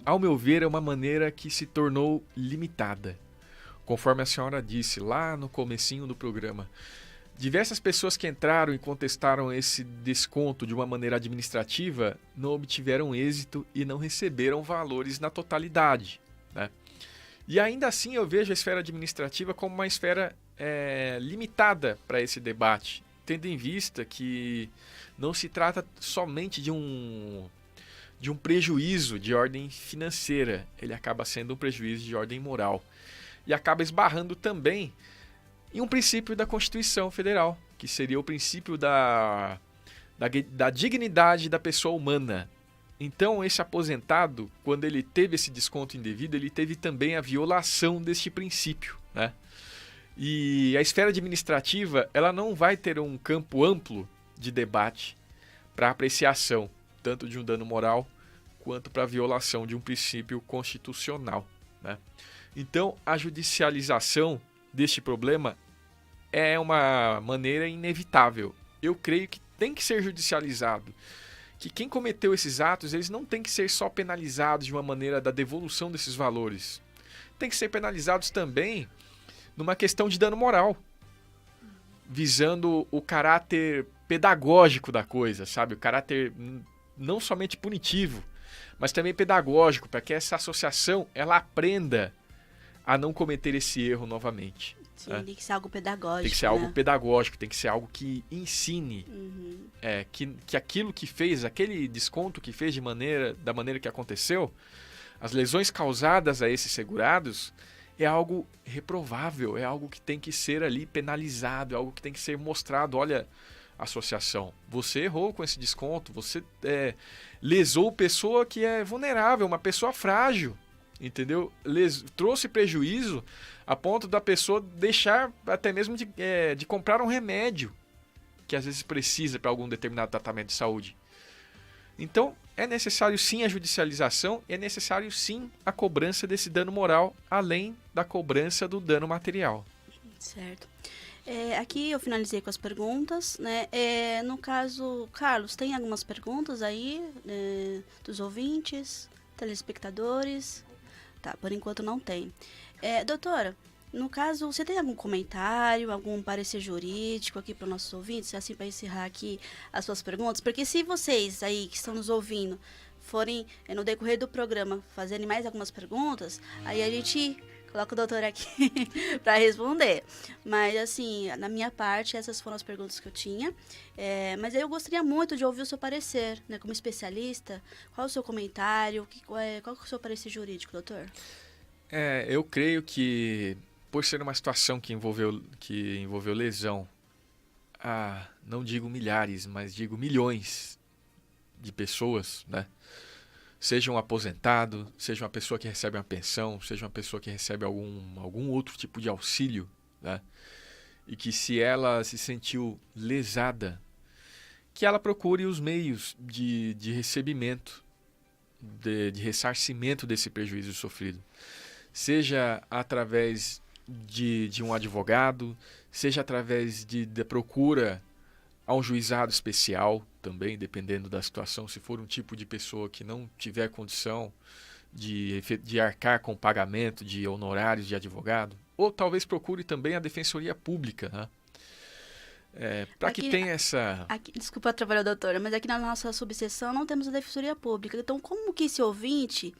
ao meu ver, é uma maneira que se tornou limitada. conforme a senhora disse lá no comecinho do programa, diversas pessoas que entraram e contestaram esse desconto de uma maneira administrativa não obtiveram êxito e não receberam valores na totalidade, né? E ainda assim eu vejo a esfera administrativa como uma esfera limitada para esse debate, tendo em vista que não se trata somente de um prejuízo de ordem financeira, ele acaba sendo um prejuízo de ordem moral. E acaba esbarrando também em um princípio da Constituição Federal, que seria o princípio da dignidade da pessoa humana. Então, esse aposentado, quando ele teve esse desconto indevido, ele teve também a violação deste princípio, né? E a esfera administrativa, ela não vai ter um campo amplo de debate para apreciação, tanto de um dano moral quanto para a violação de um princípio constitucional, né? Então, a judicialização deste problema é uma maneira inevitável. Eu creio que tem que ser judicializado, que quem cometeu esses atos, eles não têm que ser só penalizados de uma maneira da devolução desses valores. Tem que ser penalizados também numa questão de dano moral, visando o caráter pedagógico da coisa, sabe? O caráter não somente punitivo, mas também pedagógico, para que essa associação ela aprenda a não cometer esse erro novamente. Sim, né? Tem que ser algo pedagógico. Tem que ser algo pedagógico, tem que ser algo que ensine que aquilo que fez, aquele desconto que fez da maneira que aconteceu, as lesões causadas a esses segurados, é algo reprovável, é algo que tem que ser ali penalizado, é algo que tem que ser mostrado. Olha, associação, você errou com esse desconto, você lesou pessoa que é vulnerável, uma pessoa frágil, entendeu? Trouxe prejuízo a ponto da pessoa deixar até mesmo de comprar um remédio que às vezes precisa para algum determinado tratamento de saúde. Então, é necessário sim a judicialização, é necessário sim a cobrança desse dano moral, além da cobrança do dano material. Certo. Aqui eu finalizei com as perguntas, né? No caso, Carlos, tem algumas perguntas aí dos ouvintes, telespectadores? Tá, por enquanto não tem. Doutora, no caso, você tem algum comentário, algum parecer jurídico aqui para os nossos ouvintes, assim, para encerrar aqui as suas perguntas? Porque se vocês aí que estão nos ouvindo forem, no decorrer do programa, fazerem mais algumas perguntas, aí a gente coloca o doutor aqui para responder. Mas, assim, na minha parte, essas foram as perguntas que eu tinha. Mas eu gostaria muito de ouvir o seu parecer, né? Como especialista, qual é o seu comentário, qual é o seu parecer jurídico, doutor? Eu creio que, por ser uma situação que envolveu lesão a, não digo milhares, mas digo milhões de pessoas, né? Seja um aposentado, seja uma pessoa que recebe uma pensão, seja uma pessoa que recebe algum outro tipo de auxílio, né? E que se ela se sentiu lesada, que ela procure os meios de recebimento, de ressarcimento desse prejuízo sofrido. Seja através de um advogado, seja através da procura a um juizado especial também, dependendo da situação. Se for um tipo de pessoa que não tiver condição de arcar com o pagamento de honorários de advogado, ou talvez procure também a Defensoria Pública, né? Para que tenha essa... Desculpa atrapalhar, doutora, mas aqui na nossa subseção não temos a Defensoria Pública. Então, como que esse ouvinte,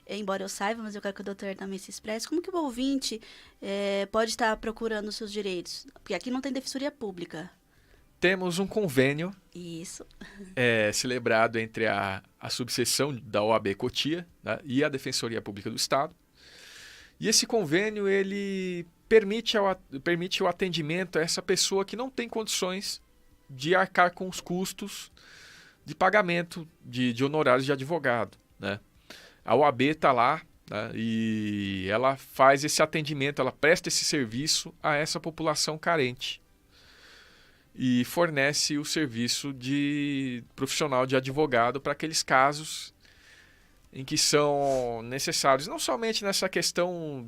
embora eu saiba, mas eu quero que o doutor também se expresse, como que o ouvinte pode estar procurando os seus direitos? Porque aqui não tem Defensoria Pública. Temos um convênio Isso. Celebrado entre a subseção da OAB Cotia, né, e a Defensoria Pública do Estado. E esse convênio ele permite o atendimento a essa pessoa que não tem condições de arcar com os custos de pagamento de honorários de advogado, né? A OAB está lá, né, e ela faz esse atendimento, ela presta esse serviço a essa população carente. E fornece o serviço de profissional de advogado para aqueles casos em que são necessários, não somente nessa questão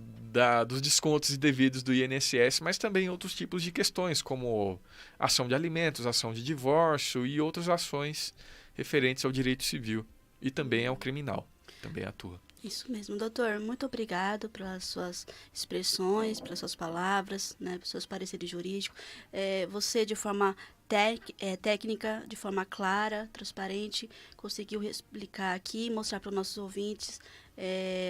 dos descontos indevidos do INSS, mas também outros tipos de questões, como ação de alimentos, ação de divórcio e outras ações referentes ao direito civil. E também ao criminal, também atua. Isso mesmo, doutor. Muito obrigado pelas suas expressões, pelas suas palavras, né, pelos seus pareceres jurídicos. Você, de forma técnica, de forma clara, transparente, conseguiu explicar aqui, mostrar para os nossos ouvintes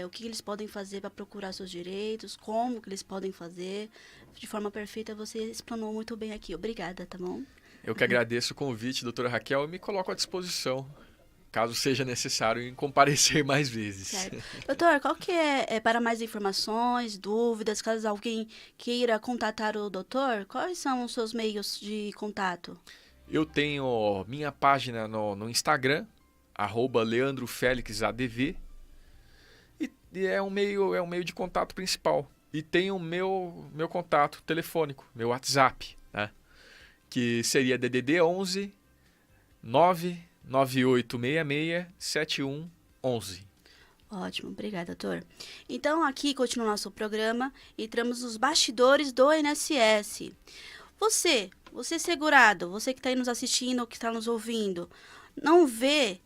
o que eles podem fazer para procurar seus direitos, como que eles podem fazer. De forma perfeita, você explanou muito bem aqui. Obrigada, tá bom? Eu que agradeço o convite, doutora Raquel, e me coloco à disposição, caso seja necessário, em comparecer mais vezes. Certo. Doutor, qual que para mais informações, dúvidas, caso alguém queira contatar o doutor, quais são os seus meios de contato? Eu tenho minha página no Instagram, @LeandroFélixADV, e é um meio de contato principal. E tem o meu contato telefônico, meu WhatsApp, né? Que seria DDD 11 998667111. Ótimo, obrigada, doutor. Então, aqui continua o nosso programa e entramos nos bastidores do INSS. Você segurado, você que está aí nos assistindo ou que está nos ouvindo, não vê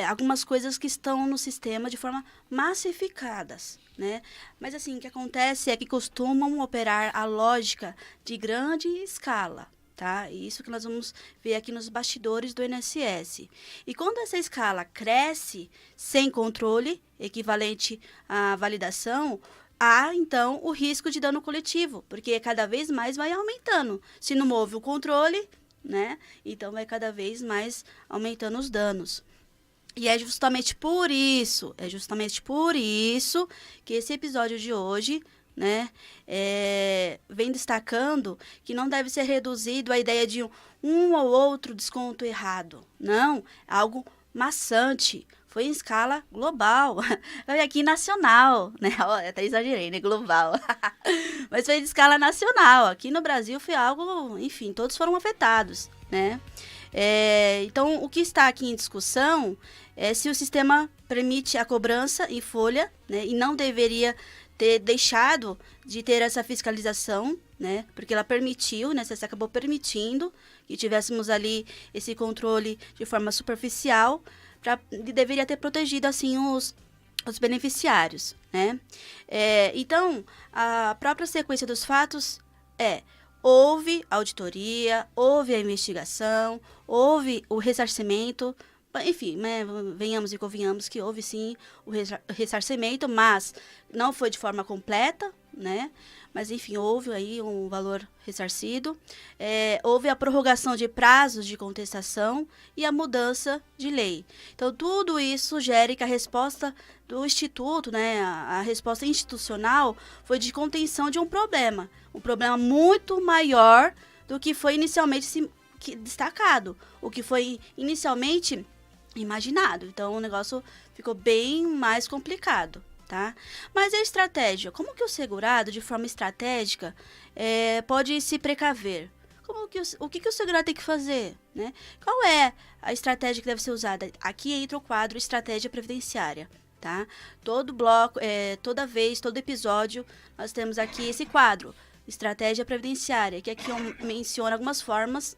algumas coisas que estão no sistema de forma massificadas, né? Mas assim, o que acontece é que costumam operar a lógica de grande escala, tá? Isso que nós vamos ver aqui nos bastidores do INSS. E quando essa escala cresce sem controle, equivalente à validação, há, então, o risco de dano coletivo, porque cada vez mais vai aumentando. Se não houve o controle, né? Então, vai cada vez mais aumentando os danos. E é justamente por isso que esse episódio de hoje, né, vem destacando que não deve ser reduzido à ideia de um ou outro desconto errado. Não, é algo maçante. Foi em escala global, foi aqui nacional, né? Até exagerei, né? Global. Mas foi em escala nacional. Aqui no Brasil foi algo, enfim, todos foram afetados, né? Então, o que está aqui em discussão é se o sistema permite a cobrança em folha, né? E não deveria ter deixado de ter essa fiscalização, né? Porque ela permitiu, né? Você acabou permitindo que tivéssemos ali esse controle de forma superficial, deveria ter protegido, assim, os beneficiários, né? Então, a própria sequência dos fatos houve auditoria, houve a investigação, houve o ressarcimento, enfim, né, venhamos e convenhamos que houve sim o ressarcimento, mas não foi de forma completa, né? Mas, enfim, houve aí um valor ressarcido, houve a prorrogação de prazos de contestação e a mudança de lei. Então, tudo isso sugere que a resposta do Instituto, né, a resposta institucional foi de contenção de um problema muito maior do que foi inicialmente destacado, o que foi inicialmente imaginado. Então, o negócio ficou bem mais complicado. Tá? Mas a estratégia, como que o segurado, de forma estratégica, pode se precaver? O que o segurado tem que fazer? Né? Qual é a estratégia que deve ser usada? Aqui entra o quadro Estratégia Previdenciária. Tá? Todo bloco, toda vez, todo episódio, nós temos aqui esse quadro, Estratégia Previdenciária, que aqui menciona algumas formas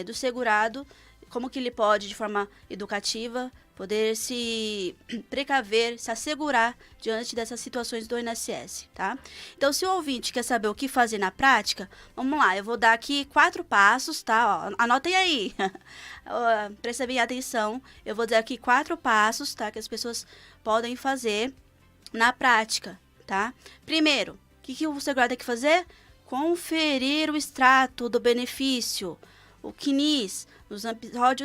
do segurado, como que ele pode, de forma educativa, poder se precaver, se assegurar diante dessas situações do INSS, tá? Então, se o ouvinte quer saber o que fazer na prática, vamos lá, eu vou dar aqui 4 passos, tá? Ó, anotem aí, prestem bem atenção, eu vou dar aqui 4 passos, tá? Que as pessoas podem fazer na prática, tá? Primeiro, o que o segurado tem que fazer? Conferir o extrato do benefício, o CNIS. Nos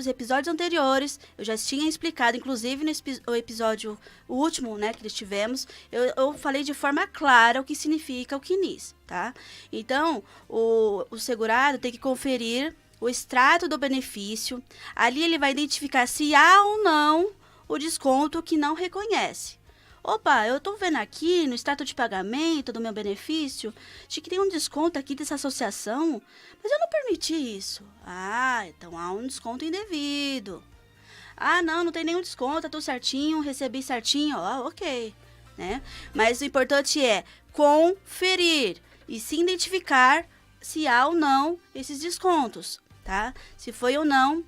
episódios anteriores, eu já tinha explicado, inclusive no episódio último, né, que nós tivemos, eu falei de forma clara o que significa o CNIS, tá? Então, o segurado tem que conferir o extrato do benefício, ali ele vai identificar se há ou não o desconto que não reconhece. Opa, eu estou vendo aqui no extrato de pagamento do meu benefício de que tem um desconto aqui dessa associação, mas eu não permiti isso. Ah, então há um desconto indevido. Ah, não tem nenhum desconto, tá tudo certinho, recebi certinho, ok, né? Mas o importante é conferir e se identificar se há ou não esses descontos, tá? Se foi ou não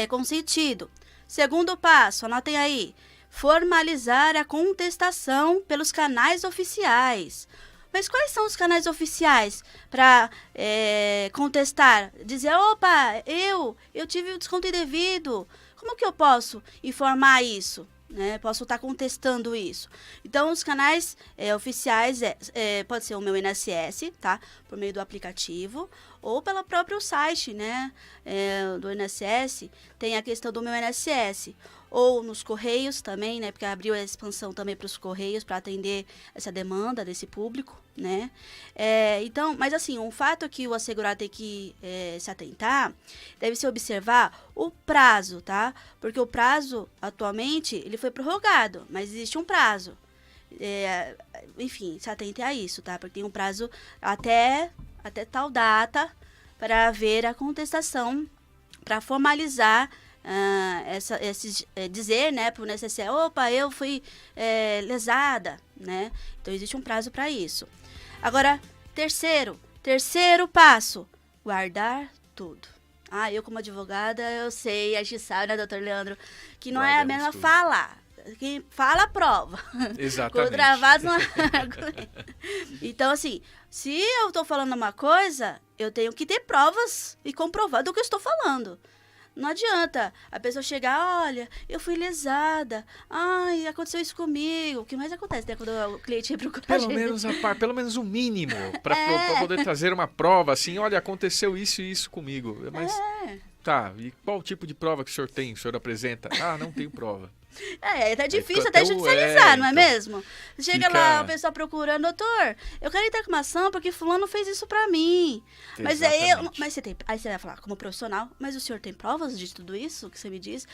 consentido. Segundo passo, anotem aí. formalizar a contestação pelos canais oficiais. Mas quais são os canais oficiais para contestar? Dizer, opa, eu tive o desconto indevido. Como que eu posso informar isso? Né? Posso estar contestando isso. Então, os canais oficiais pode ser o meu INSS, tá? Por meio do aplicativo, ou pelo próprio site, né? Do INSS, tem a questão do meu INSS. Ou nos Correios também, né? Porque abriu a expansão também para os Correios, para atender essa demanda desse público, né? Então, mas assim, um fato que o assegurado tem que se atentar, deve se observar o prazo, tá? Porque o prazo, atualmente, ele foi prorrogado, mas existe um prazo. Enfim, se atente a isso, tá? Porque tem um prazo até tal data para haver a contestação, para formalizar dizer, né, para o INSS, opa, eu fui lesada, né? Então, existe um prazo para isso. Agora, terceiro passo, guardar tudo. Eu como advogada, eu sei, a gente sabe, né, doutor Leandro, que não é a mesma falar. Quem fala, prova. Exatamente. Gravados não Então, assim, se eu estou falando uma coisa, eu tenho que ter provas e comprovar do que eu estou falando. Não adianta a pessoa chegar, olha, eu fui lesada, aconteceu isso comigo. O que mais acontece, né, quando o cliente procura a gente? Pelo menos o mínimo, para poder trazer uma prova, assim, olha, aconteceu isso e isso comigo. Mas, tá, e qual tipo de prova que o senhor tem, o senhor apresenta? Não tenho prova. É até difícil até judicializar, não é mesmo? Chega lá, o pessoal procurando, doutor, eu quero entrar com uma ação porque fulano fez isso pra mim. Mas aí você vai falar, como profissional, mas o senhor tem provas de tudo isso que você me diz?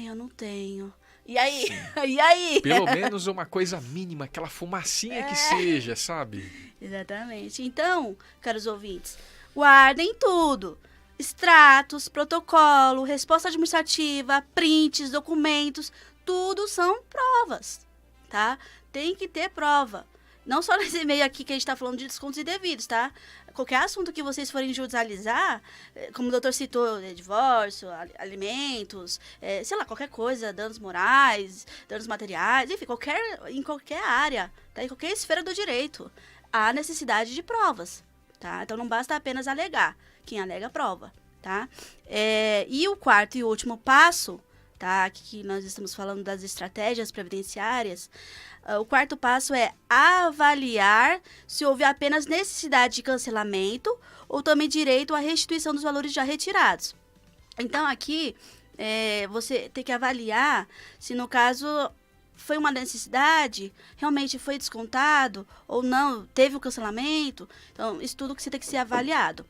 Eu não tenho. E aí? E aí? Pelo menos uma coisa mínima, aquela fumacinha que seja, sabe? Exatamente. Então, caros ouvintes, guardem tudo. Extratos, protocolo, resposta administrativa, prints, documentos, tudo são provas, tá? Tem que ter prova. Não só nesse e-mail aqui que a gente está falando de descontos indevidos, tá? Qualquer assunto que vocês forem judicializar, como o doutor citou, divórcio, alimentos, sei lá, qualquer coisa, danos morais, danos materiais, enfim, em qualquer área, tá? Em qualquer esfera do direito, há necessidade de provas, tá? Então não basta apenas alegar. Quem alega, prova, tá? E o quarto e último passo, tá? Aqui nós estamos falando das estratégias previdenciárias. O quarto passo é avaliar se houve apenas necessidade de cancelamento ou também direito à restituição dos valores já retirados. Então, aqui, você tem que avaliar se, no caso, foi uma necessidade, realmente foi descontado ou não, teve o cancelamento. Então, isso tudo que você tem que ser avaliado.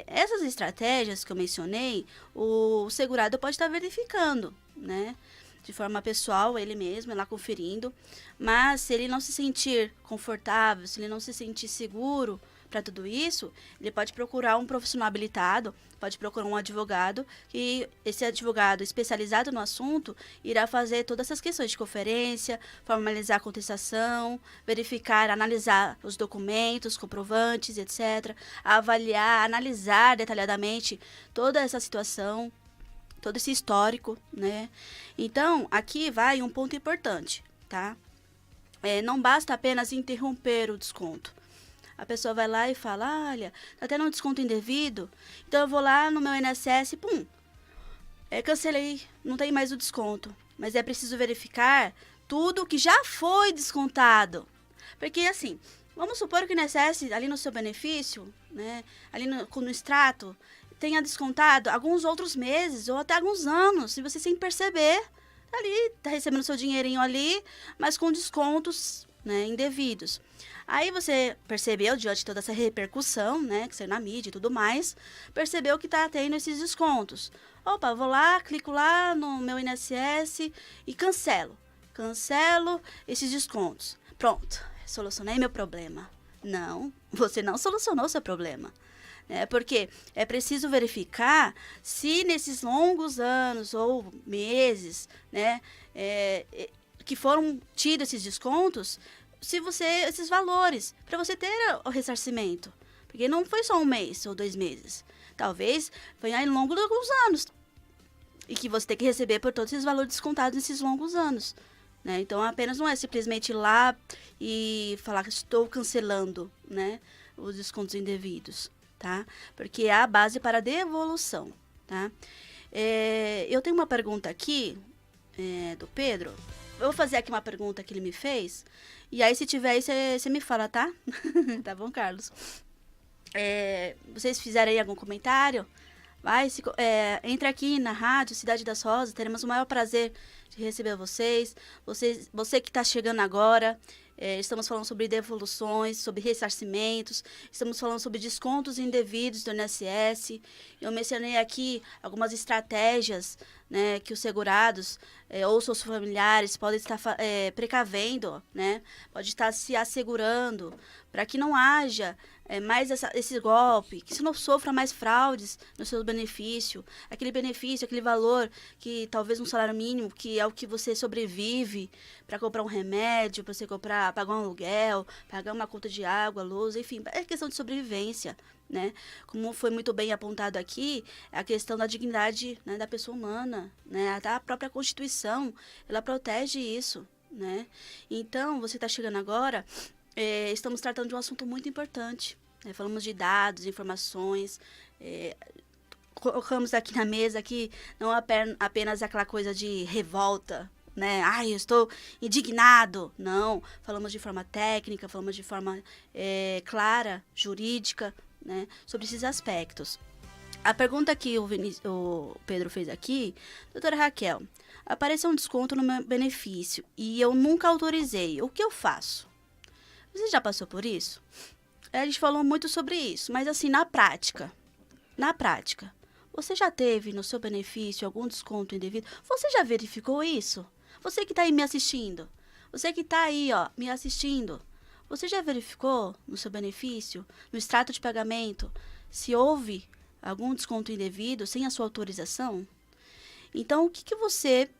Essas estratégias que eu mencionei, o segurado pode estar verificando, né? De forma pessoal, ele mesmo, lá conferindo. Mas se ele não se sentir confortável, se ele não se sentir seguro para tudo isso, ele pode procurar um profissional habilitado, pode procurar um advogado, e esse advogado especializado no assunto irá fazer todas essas questões de conferência, formalizar a contestação, verificar, analisar os documentos, comprovantes, etc., avaliar, analisar detalhadamente toda essa situação, todo esse histórico, né? Então, aqui vai um ponto importante, tá? Não basta apenas interromper o desconto. A pessoa vai lá e fala, olha, tá tendo um desconto indevido, então eu vou lá no meu INSS, cancelei, não tem mais o desconto. Mas é preciso verificar tudo que já foi descontado. Porque, assim, vamos supor que o INSS, ali no seu benefício, né, ali no extrato, tenha descontado alguns outros meses ou até alguns anos, e você sem perceber, ali, tá recebendo seu dinheirinho ali, mas com descontos, né, indevidos. Aí você percebeu, diante de toda essa repercussão, né, que saiu na mídia e tudo mais, percebeu que tá tendo esses descontos. Opa, vou lá, clico lá no meu INSS e cancelo esses descontos. Pronto, solucionei meu problema. Não, você não solucionou seu problema. Porque é preciso verificar se nesses longos anos ou meses, né, que foram tidos esses descontos, esses valores, para você ter o ressarcimento. Porque não foi só um mês ou 2 meses. Talvez foi ao longo de alguns anos. e que você tem que receber por todos esses valores descontados nesses longos anos. Né? Então, apenas não é simplesmente ir lá e falar que estou cancelando, né, os descontos indevidos, tá? Porque é a base para a devolução, tá? Eu tenho uma pergunta aqui do Pedro. Eu vou fazer aqui uma pergunta que ele me fez. E aí, se tiver aí, você me fala, tá? Tá bom, Carlos? Vocês fizerem aí algum comentário? Entre aqui na rádio Cidade das Rosas. Teremos o maior prazer de receber vocês. Você que está chegando agora. Estamos falando sobre devoluções, sobre ressarcimentos, estamos falando sobre descontos indevidos do INSS. Eu mencionei aqui algumas estratégias, né, que os segurados ou seus familiares podem estar precavendo, né, pode estar se assegurando para que não haja mais esse golpe, que você não sofra mais fraudes no seu benefício, aquele valor que talvez um salário mínimo, que é o que você sobrevive para comprar um remédio, para você pagar um aluguel, pagar uma conta de água, luz, enfim, é questão de sobrevivência, né? Como foi muito bem apontado aqui, a questão da dignidade, né, da pessoa humana, né? Até a própria Constituição, ela protege isso, né? Então, você está chegando agora, estamos tratando de um assunto muito importante, né? Falamos de dados, informações, colocamos aqui na mesa que não apenas aquela coisa de revolta, né? Eu estou indignado. Não, falamos de forma técnica, falamos de forma clara, jurídica, né? Sobre esses aspectos. A pergunta que o Pedro fez aqui, doutora Raquel, apareceu um desconto no meu benefício e eu nunca autorizei, o que eu faço? Você já passou por isso? A gente falou muito sobre isso, mas assim, na prática, você já teve no seu benefício algum desconto indevido? Você já verificou isso? Você que está aí me assistindo, me assistindo, você já verificou no seu benefício, no extrato de pagamento, se houve algum desconto indevido sem a sua autorização? Então, o que você...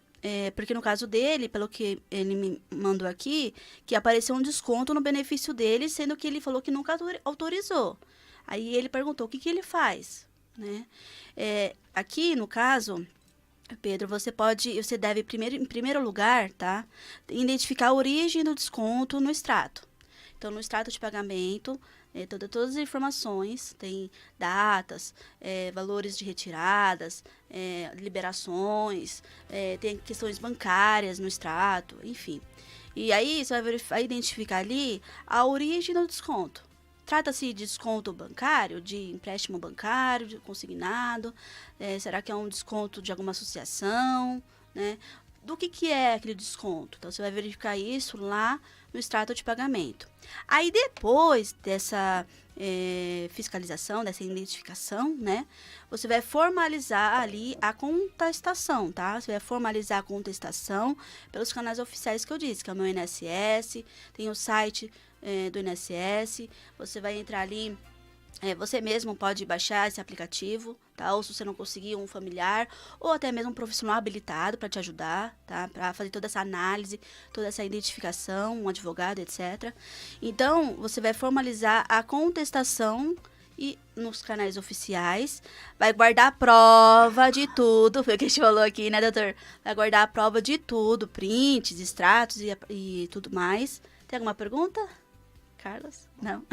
porque no caso dele, pelo que ele me mandou aqui, que apareceu um desconto no benefício dele, sendo que ele falou que nunca autorizou. Aí ele perguntou, o que ele faz? Né? Aqui, no caso, Pedro, você deve, em primeiro lugar, tá, identificar a origem do desconto no extrato. Então, no extrato de pagamento, todas as informações, tem datas, valores de retiradas, liberações, tem questões bancárias no extrato, enfim. E aí você vai identificar ali a origem do desconto. Trata-se de desconto bancário, de empréstimo bancário, de consignado, será que é um desconto de alguma associação, né? Do que é aquele desconto? Então, você vai verificar isso lá no extrato de pagamento. Aí, depois dessa fiscalização, dessa identificação, né? Você vai formalizar ali a contestação, tá? Você vai formalizar a contestação pelos canais oficiais que eu disse, que é o meu INSS, tem o site do INSS, você vai entrar ali... você mesmo pode baixar esse aplicativo, tá? Ou se você não conseguir, um familiar, ou até mesmo um profissional habilitado para te ajudar, tá? Para fazer toda essa análise, toda essa identificação, um advogado, etc. Então, você vai formalizar a contestação e nos canais oficiais, vai guardar a prova de tudo, foi o que a gente falou aqui, né, doutor? Vai guardar a prova de tudo, prints, extratos e tudo mais. Tem alguma pergunta? Carlos? Não.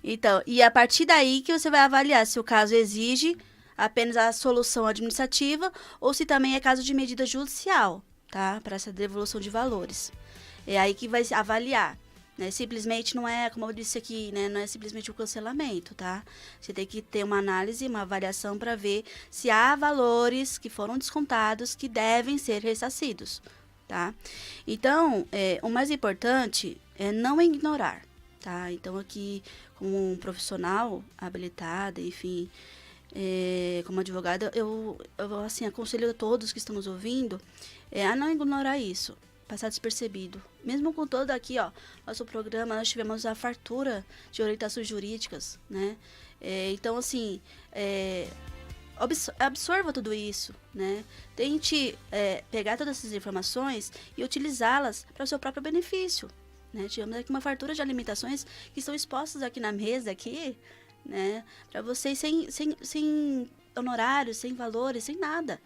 Então, e a partir daí que você vai avaliar se o caso exige apenas a solução administrativa ou se também é caso de medida judicial, tá? Para essa devolução de valores. É aí que vai avaliar, né? Simplesmente não é, como eu disse aqui, né? Não é simplesmente o cancelamento, tá? Você tem que ter uma análise, uma avaliação para ver se há valores que foram descontados que devem ser ressarcidos, tá? Então, o mais importante é não ignorar. Tá? Então, aqui, como um profissional habilitado, enfim, como advogada, eu assim, aconselho a todos que estão nos ouvindo a não ignorar isso, passar despercebido. Mesmo com todo aqui, nosso programa, nós tivemos a fartura de orientações jurídicas, né? Então, assim, absorva tudo isso, né? Tente pegar todas essas informações e utilizá-las para o seu próprio benefício. Né? Tivemos aqui uma fartura de alimentações que estão expostas aqui na mesa, aqui, né? Para vocês sem honorários, sem valores, sem nada.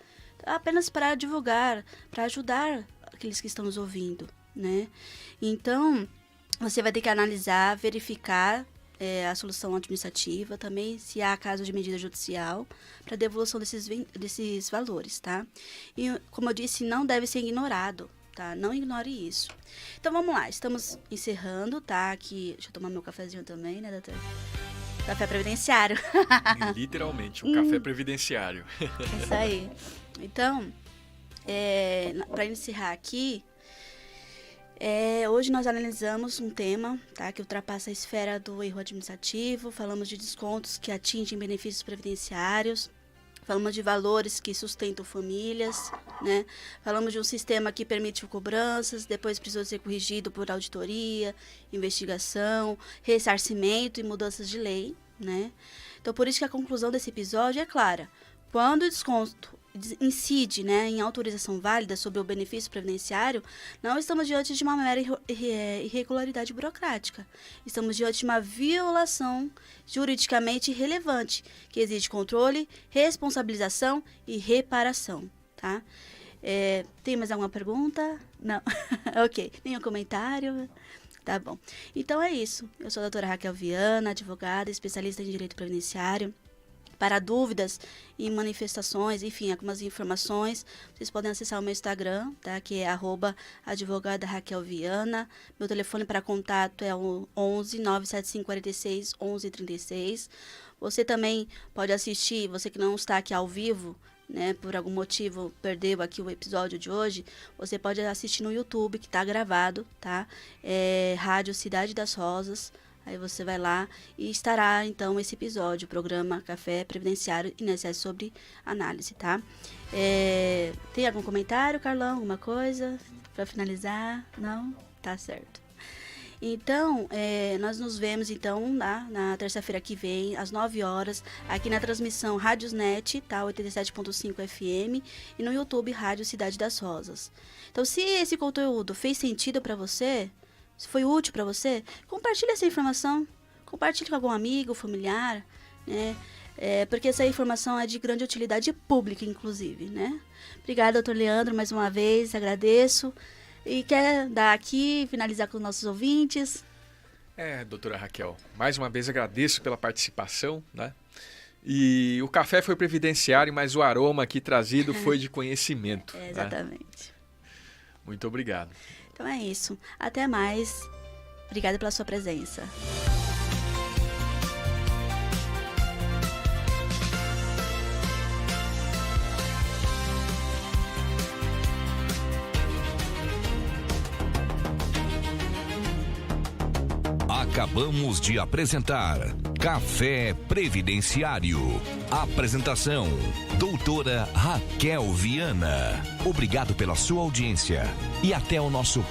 apenas para divulgar, para ajudar aqueles que estão nos ouvindo, né? Então, você vai ter que analisar, verificar a solução administrativa, também se há caso de medida judicial, para devolução desses valores, tá? E, como eu disse, não deve ser ignorado, tá? Não ignore isso. Então, vamos lá, estamos encerrando, tá? Aqui, deixa eu tomar meu cafezinho também, né, doutor? Café previdenciário. Literalmente, um café previdenciário. Isso aí. Então, para encerrar aqui, hoje nós analisamos um tema, tá, que ultrapassa a esfera do erro administrativo, falamos de descontos que atingem benefícios previdenciários, falamos de valores que sustentam famílias, né? Falamos de um sistema que permite cobranças, depois precisou ser corrigido por auditoria, investigação, ressarcimento e mudanças de lei, né? Então, por isso que a conclusão desse episódio é clara. Quando o desconto incide, né, em autorização válida sobre o benefício previdenciário, não estamos diante de uma mera irregularidade burocrática. Estamos diante de uma violação juridicamente relevante, que exige controle, responsabilização e reparação, tá? Tem mais alguma pergunta? Não? Ok. Nenhum comentário? Tá bom. Então é isso. Eu sou a doutora Raquel Viana, advogada, especialista em direito previdenciário. Para dúvidas e manifestações, enfim, algumas informações, vocês podem acessar o meu Instagram, tá? Que é @advogada_Raquel_Viana. Meu telefone para contato é o 11 975 46 11 36. Você também pode assistir, você que não está aqui ao vivo, né, por algum motivo perdeu aqui o episódio de hoje, você pode assistir no YouTube, que está gravado, tá? Rádio Cidade das Rosas. Aí você vai lá e estará, então, esse episódio, o programa Café Previdenciário INSS sobre análise, tá? Tem algum comentário, Carlão? Alguma coisa para finalizar? Não? Tá certo. Então, nós nos vemos, então, na terça-feira que vem, às 9 horas, aqui na transmissão Rádiosnet, tá? 87.5 FM, e no YouTube Rádio Cidade das Rosas. Então, se esse conteúdo fez sentido para você, se foi útil para você, compartilhe essa informação. Compartilhe com algum amigo, familiar, né? Porque essa informação é de grande utilidade pública, inclusive, né? Obrigada, doutor Leandro, mais uma vez, agradeço. E quer dar aqui, finalizar com os nossos ouvintes? Doutora Raquel, mais uma vez agradeço pela participação, né? E o café foi previdenciário, mas o aroma aqui trazido foi de conhecimento. Exatamente. Né? Muito obrigado. Então é isso. Até mais. Obrigada pela sua presença. Acabamos de apresentar Café Previdenciário. Apresentação: doutora Raquel Viana. Obrigado pela sua audiência e até o nosso